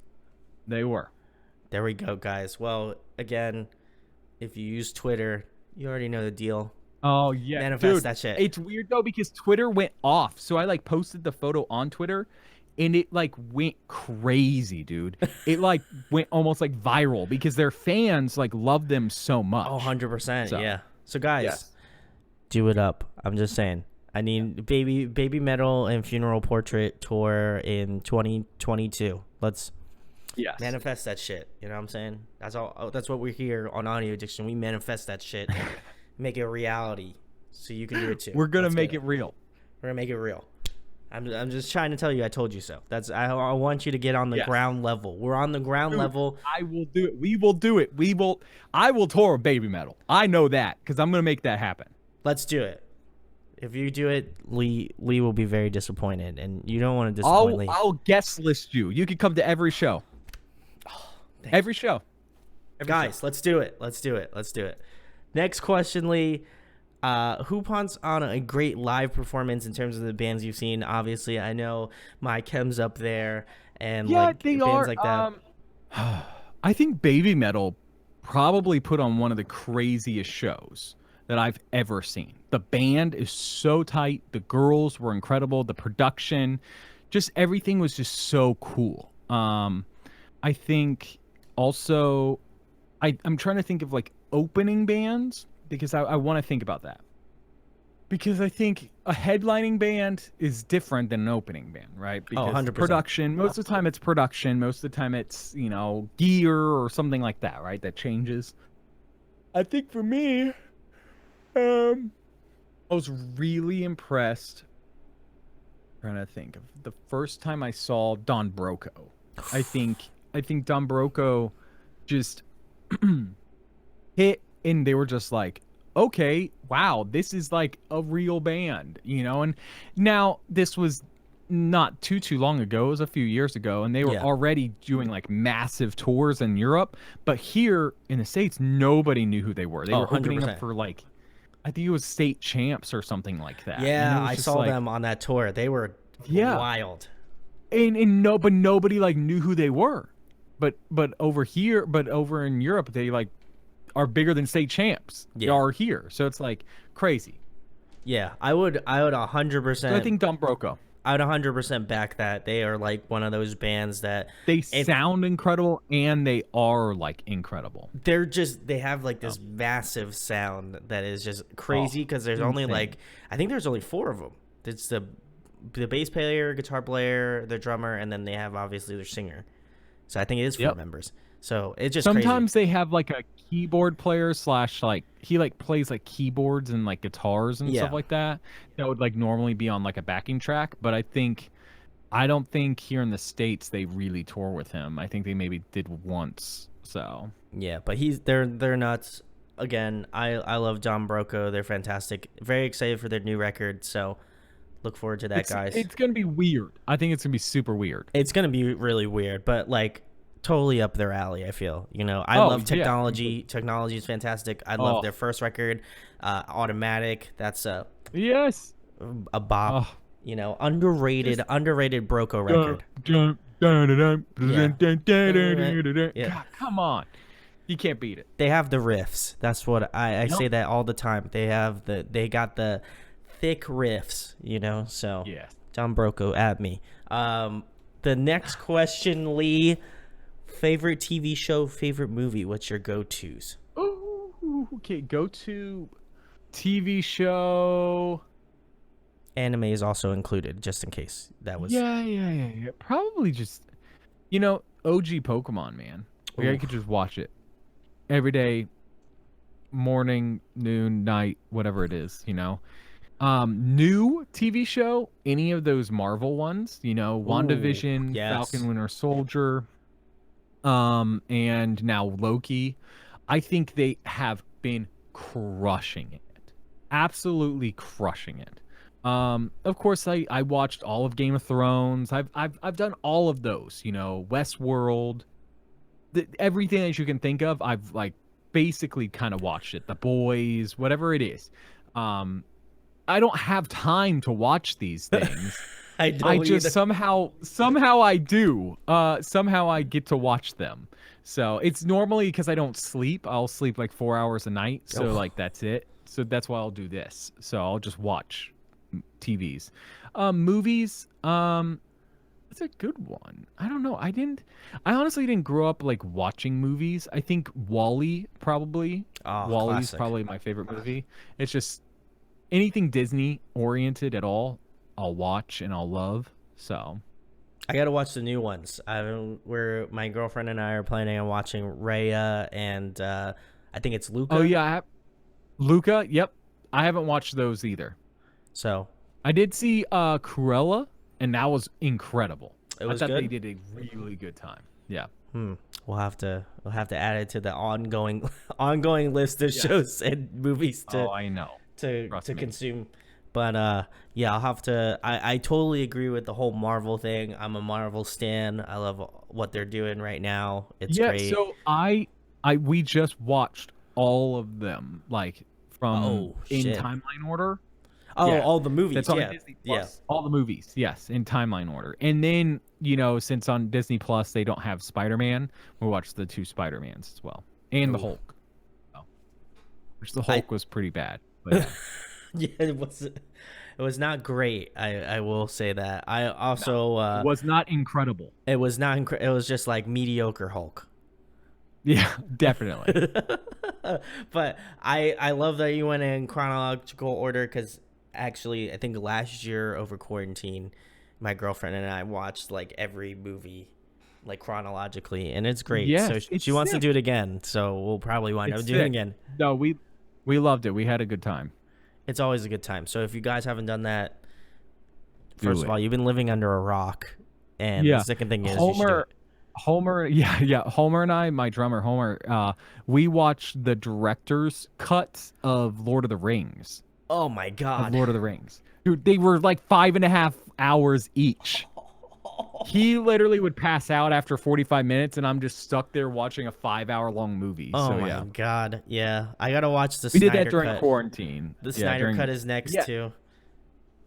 They were. There we go, guys. Well, again, if you use Twitter, you already know the deal. Oh yeah, Manifest dude, that shit. It's weird though because Twitter went off. So I like posted the photo on Twitter, and it like went crazy, dude. It like went almost like viral because their fans like love them so much. Oh, 100%. So, Yeah. So guys, yes. do it up. I'm just saying. I need baby metal and funeral portrait tour in 2022. Let's manifest that shit. You know what I'm saying? That's all. That's what we're here on Audio Addiction. We manifest that shit, make it a reality, so you can do it too. We're gonna Let's make get it real. We're gonna make it real. I'm just trying to tell you. I told you so. I want you to get on the ground level. We're on the ground level. I will do it. We will do it. I will tour Baby Metal. I know that because I'm gonna make that happen. Let's do it. If you do it, Lee will be very disappointed, and you don't want to disappoint Lee. I'll guest list you. You can come to every show. Every show. Guys, let's do it. Let's do it. Next question, Lee. Who puts on a great live performance in terms of the bands you've seen? Obviously, I know My Chem's up there, and like they bands are. like that. I think Baby Metal probably put on one of the craziest shows that I've ever seen. The band is so tight. The girls were incredible. The production, just everything was just so cool. I think also, I'm trying to think of like opening bands because I want to think about that. Because I think a headlining band is different than an opening band, right? Because 100%. production, most of the time it's production, most of the time it's, gear or something like that, right? That changes. I think for me, I was really impressed. I'm trying to think of the first time I saw Don Broco. I think I think Don Broco just hit, and they were just like, okay, wow, this is like a real band, you know. And now this was not too long ago. It was a few years ago, and they were Yeah. already doing like massive tours in Europe. But here in the States, nobody knew who they were. They Oh, were opening up 100%. for like, I think it was state champs or something like that. And Yeah, it was I just saw like, them on that tour. They were yeah, wild. and no, but nobody like knew who they were. But over here, but over in Europe, they like are bigger than state champs. They Yeah. are here, so it's like crazy. Yeah, I would So I 100%. think Don Broco. I would 100% back that. They are like one of those bands that They it- sound incredible, and they are like incredible. they have like this massive sound that is just crazy because there's only insane. like, I think there's only 4 of them. It's the bass player, guitar player, the drummer, and then they have obviously their singer. So I think it is 4 Yep. members. So it's just Sometimes they have like a keyboard player slash like he like plays like keyboards and like guitars and Yeah. stuff like that. That would like normally be on like a backing track, but I don't think here in the States they really tour with him. I think they maybe did once. So Yeah, but they're nuts. Again, I love Don Broco. They're fantastic. Very excited for their new record. So look forward to that, guys. it's gonna be weird. I think it's gonna be super weird. It's gonna be really weird, but like totally up their alley. I feel. I Oh, love yeah. technology. Technology is fantastic. I love Oh. their first record, Automatic. That's a Yes. bop. Oh. Underrated Broco record. Yeah. God, come on. You can't beat it. They have the riffs. That's what I say that all the time. They got the thick riffs. So Yes. Don Broco at me. The next question, Lee. Favorite TV show, favorite movie. What's your go-tos? Ooh, okay, go to TV show. Anime is also included, just in case that was. Yeah. Probably just, OG Pokemon, man. Like, I Oof. could just watch it every day, morning, noon, night, whatever it is, New TV show, any of those Marvel ones, WandaVision, yes. Falcon Winter Soldier, and now Loki. I think they have been crushing it. Absolutely crushing it. Of course I watched all of Game of Thrones. I've done all of those, Westworld. Everything that you can think of, I've like basically kind of watched it. The Boys, whatever it is. I don't have time to watch these things. I don't I just either. somehow I do. Somehow I get to watch them. So it's normally because I don't sleep. I'll sleep like 4 hours a night. So Oh. like that's it. So that's why I'll do this. So I'll just watch TVs. Movies. That's a good one. I don't know. I honestly didn't grow up like watching movies. I think Wall-E probably. Oh, Wall-E's classic. probably my favorite movie. It's just anything Disney oriented at all, I'll watch and I'll love. So I gotta watch the new ones. Where my girlfriend and I are planning on watching Raya and I think it's Luca. oh yeah, Luca. Yep, I haven't watched those either. So I did see Cruella, and that was incredible. It was I thought good? they did a really good time. Yeah. we'll have to add it to the ongoing list of Yes. shows and movies Oh, I know. to Trust me. consume. But yeah, I'll have to. I totally agree with the whole Marvel thing. I'm a Marvel stan. I love what they're doing right now. It's Yeah. great. So we just watched all of them, like from in shit. timeline order. Oh, yeah. all the movies. That's on yeah. Disney Yeah. Plus. All the movies, yes, in timeline order. And then, since on Disney Plus they don't have Spider-Man, we watched the 2 Spider-Mans as well. And the Ooh. Hulk. So, which the Hulk was pretty bad. But yeah. Yeah, it was not great. I will say that. I also It was not incredible. it was not it was just like mediocre Hulk. Yeah, definitely. But I love that you went in chronological order because actually I think last year over quarantine, my girlfriend and I watched like every movie like chronologically, and it's great. Yes, So it's she wants to sick. do it again. So we'll probably wind up It's doing it sick. again. No, we loved it. We had a good time. It's always a good time. So if you guys haven't done that, Do first of it. all, you've been living under a rock, and Yeah. the second thing is you should do Homer it. Homer, yeah, Homer and I, my drummer Homer, we watched the director's cut of Lord of the Rings. Oh my Of god. Lord of the Rings. Dude, they were like 5.5 hours each. He literally would pass out after 45 minutes, and I'm just stuck there watching a 5 hour long movie. Oh So my yeah, god. Yeah, I gotta watch the we did that Snyder during cut. quarantine. The Yeah, Snyder cut during is next yeah. too.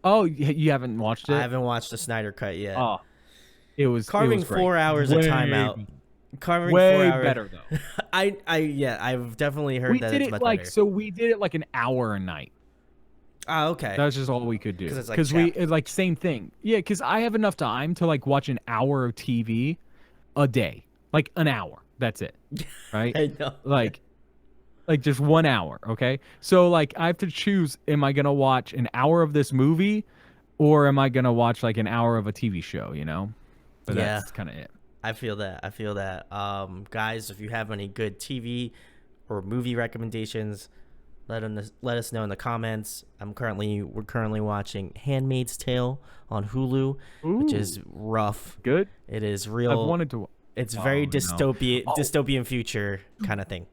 Oh, you haven't watched I it? haven't watched the Snyder cut yet. Oh, it was Carving great. 4 hours of time Way out. Carving four way hours. better though. Yeah, I've definitely heard We that did it's it much like better. we did it like an hour a night. Ah, okay. That's just all we could Because do. it's like Because we chapter. like same thing. Yeah, because I have enough time to like watch an hour of TV a day, like an hour. That's it, right? I know. Like just 1 hour. Okay, so like I have to choose: am I gonna watch an hour of this movie, or am I gonna watch like an hour of a TV show? You know, but Yeah, that's kind of it. I feel that. I feel that. Guys, if you have any good TV or movie recommendations, let us know in the comments. We're currently watching Handmaid's Tale on Hulu, which Ooh, is rough. good. It is I've real. wanted to. It's very Oh no. Oh dystopian future kind of thing.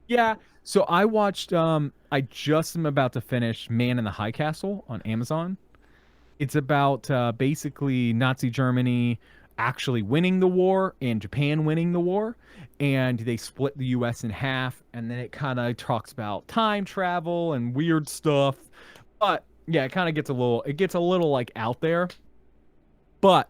yeah. So I watched. I just am about to finish Man in the High Castle on Amazon. It's about basically Nazi Germany actually winning the war and Japan winning the war, and they split the U.S. in half. And then it kind of talks about time travel and weird stuff. But yeah, it gets a little like out there. But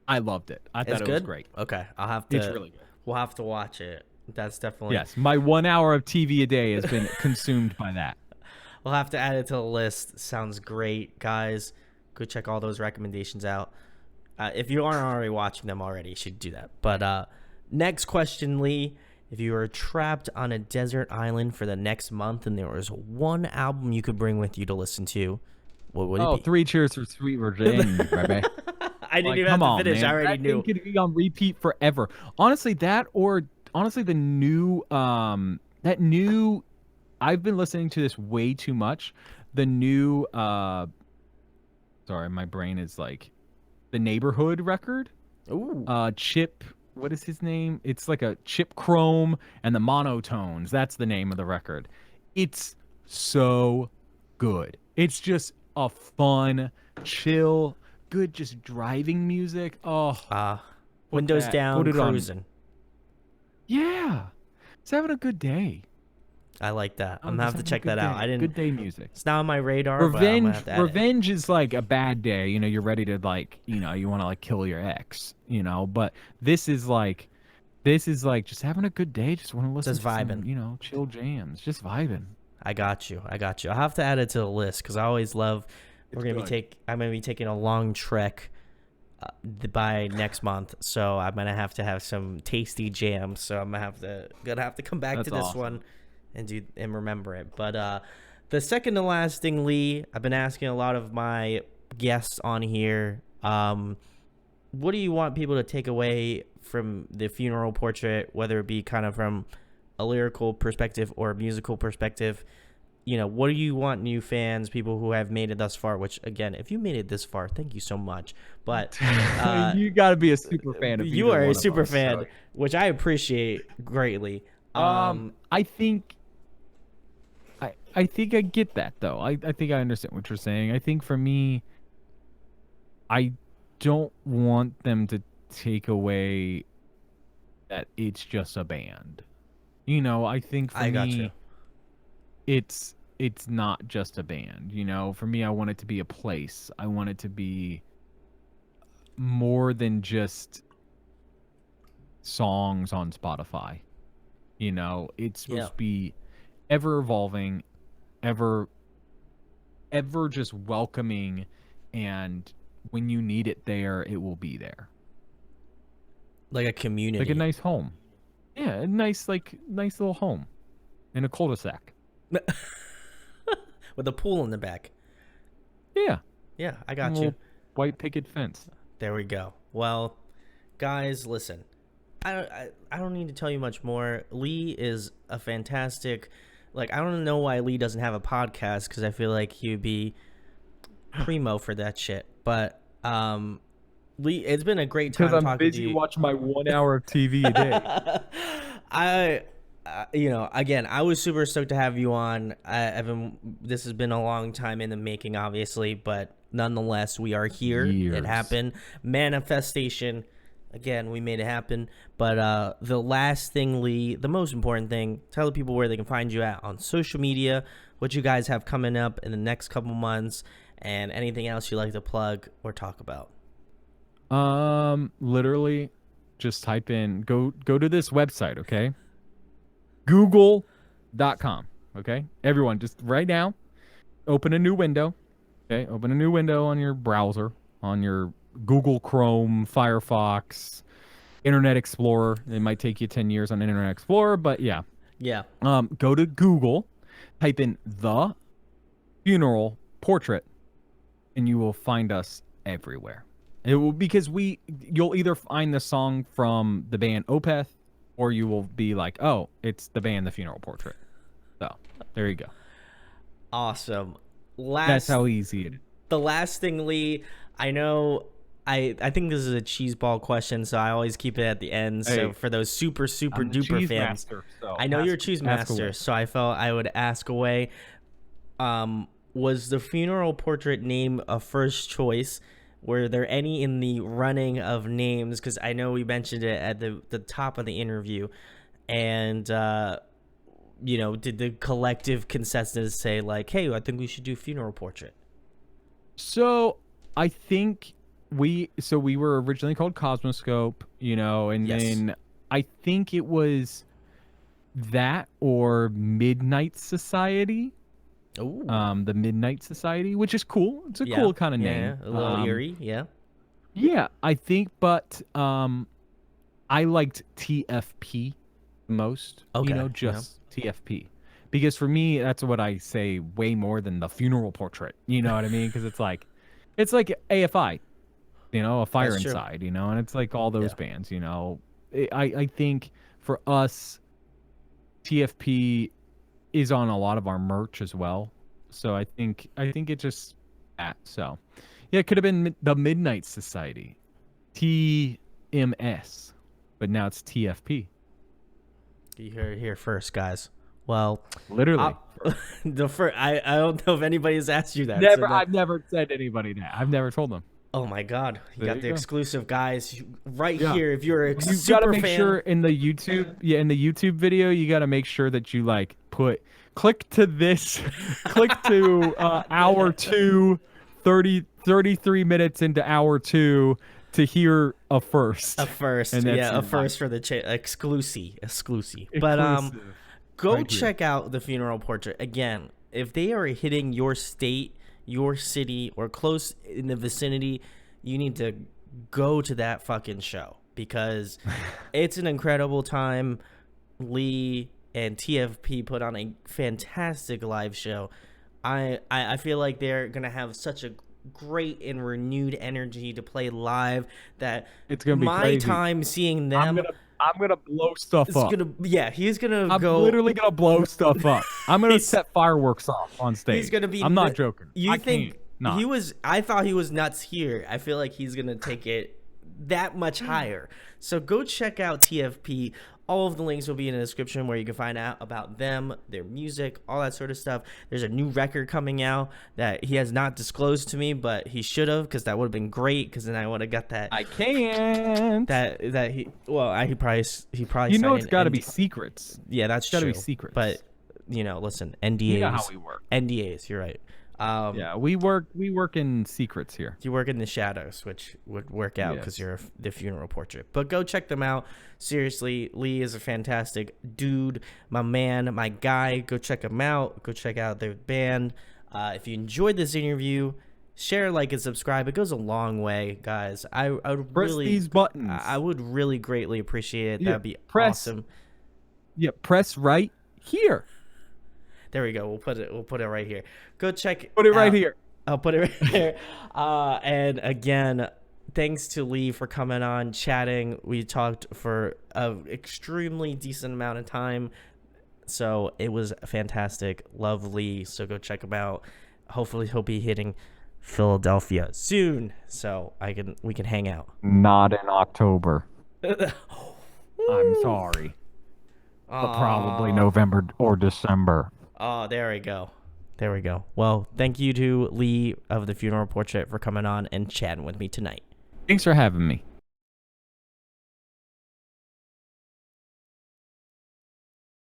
I loved it. I It's thought it was good. great. Okay, It's really good. we'll have to watch it. That's definitely. Yes, my 1 hour of TV a day has been consumed by that. We'll have to add it to the list. Sounds great, guys. Go check all those recommendations out. If you aren't already watching them already, you should do that. But next question, Lee. If you were trapped on a desert island for the next month and there was one album you could bring with you to listen to, what would it Oh, be? three cheers for Sweet Virginia, baby. I didn't Like, even have come to on, finish. I man. already That thing knew. could be on repeat forever. Honestly, the new that new I've been listening to this way too much. The new sorry, my brain is like the Neighborhood record. Ooh. Chip, what is his name? It's like a Chip Chrome and the Monotones. That's the name of the record. It's so good. It's just a fun, chill, good, just driving music. Oh, Windows put down, it on. cruising. Yeah, it's having a good day. I like that. I'm I'm gonna just have to having a check good that out. day. I didn't. Good day music. It's not on my radar, but I'm gonna have to add it. Revenge is like a bad day. You know, you're ready to like, you want to like kill your ex. But this is like just having a good day. Just want to listen Just to vibing. some, chill jams. Just vibing. I got you. I got you. I'll have to add it to the list because I always love. It's good. I'm gonna be taking a long trek by next month, so I'm gonna have to have some tasty jams. So I'm gonna have to come back That's to this awesome. one and remember it. But the second to last thing, Lee, I've been asking a lot of my guests on here. What do you want people to take away from the funeral portrait, whether it be kind of from a lyrical perspective or a musical perspective? What do you want new fans, people who have made it thus far, which again, if you made it this far, thank you so much. But you got to be a super fan of you either are a one of super us, fan, so. which I appreciate greatly. I think I think I get that though. I think I understand what you're saying. I think for me, I don't want them to take away that it's just a band. I think for I got you. me, it's not just a band. For me, I want it to be a place. I want it to be more than just songs on Spotify. It's supposed to be ever evolving, ever just welcoming, and when you need it there, it will be there. Like a community. Like a nice home. Yeah, a nice little home in a cul-de-sac. With a pool in the back. Yeah. Yeah, I got Little you. white picket fence. There we go. Well, guys, listen. I don't need to tell you much more. Lee is a fantastic. Like, I don't know why Lee doesn't have a podcast, because I feel like he would be primo for that shit. But Lee, it's been a great Because time I'm talking to busy you. watching my 1 hour of TV a day. I, again, I was super stoked to have you on. Evan, this has been a long time in the making, obviously, but nonetheless, we are here. It Years. happened. Manifestation. Again, we made it happen. But the last thing, Lee, the most important thing, tell the people where they can find you at on social media, what you guys have coming up in the next couple months, and anything else you like to plug or talk about. Literally, just type in go to this website, okay? Google.com. Okay, everyone, just right now, open a new window. Okay, open a new window on your browser, on your Google Chrome, Firefox, Internet Explorer. It might take you 10 years on Internet Explorer, but yeah. Yeah. Go to Google, type in the funeral portrait, and you will find us everywhere. It will because you'll either find the song from the band Opeth, or you will be like, oh, it's the band The Funeral Portrait. So there you go. Awesome. That's how easy it is. The last thing, Lee, I know I think this is a cheese ball question, so I always keep it at the end. So Hey, for those super I'm the duper cheese fans, master, so I know you're a cheese ask master, away. so I felt I would ask away. Was the funeral portrait name a first choice? Were there any in the running of names? Because I know we mentioned it at the top of the interview, and did the collective consensus say like, "Hey, I think we should do funeral portrait"? So I think we were originally called Cosmoscope, and Yes. then I think it was that or Midnight Society. Ooh. The Midnight Society, which is cool. It's a Yeah. cool kind of Yeah, name. yeah. A little eerie. Yeah. Yeah, I think, but I liked TFP most. Okay. Yeah. Just TFP. Because for me, that's what I say way more than the funeral portrait. You know what I mean? Because it's like AFI, a Fire That's true. Inside, and it's like all those Yeah. bands, I think for us, TFP is on a lot of our merch as well. So I think it just that. So yeah, it could have been the Midnight Society, TMS, but now it's TFP. You heard it here first, guys. Well, Literally. the first. I don't know if anybody's asked you that. Never. I've never said anybody that. I've never told them. Oh my God! You There got you the go. exclusive, guys, right Yeah. here. If you're a You super gotta make fan, sure in the YouTube video, you gotta make sure that you click to this, click to hour 2, 33 minutes into hour 2 to hear a first. a first, And that's yeah, a it. first for the exclusive. But Exclusive. go Right here. check out the funeral portrait again. If they are hitting your state, your city, or close in the vicinity, you need to go to that fucking show because it's an incredible time. Lee and TFP put on a fantastic live show. I feel like they're gonna have such a great and renewed energy to play live that It's gonna be my crazy. time seeing them I'm gonna blow stuff is up. he's gonna I'm go literally gonna blow stuff up. I'm gonna set fireworks off on stage. he's gonna be I'm not joking. You think can't not. I thought he was nuts here. I feel like he's gonna take it that much higher. So go check out TFP. All of the links will be in the description where you can find out about them, their music, all that sort of stuff. There's a new record coming out that he has not disclosed to me, but he should have, because that would have been great, because then I would have got that. I can't. He probably It's got to be secrets. Yeah, that's Gotta true. be secrets. But listen, NDAs. You know how we work. NDAs. You're right. Yeah, we work in secrets here. You work in the shadows, which would work out because you're the funeral portrait. But go check them out. Seriously, Lee is a fantastic dude, my man, my guy. Go check him out. Go check out their band. If you enjoyed this interview, share, like, and subscribe. It goes a long way, guys. I would Press really these buttons. I would really greatly appreciate it. Yeah, That'd be press- awesome. Yeah, press right here. There we go. We'll put it right here. Go check. Put it right out. here. I'll put it right here. And again, thanks to Lee for coming on, chatting. We talked for an extremely decent amount of time. So it was fantastic. Love Lee. So go check him out. Hopefully he'll be hitting Philadelphia soon, so we can hang out. Not in October. I'm sorry. But probably November or December. Oh, there we go. There we go. Well, thank you to Lee of the Funeral Portrait for coming on and chatting with me tonight. Thanks for having me.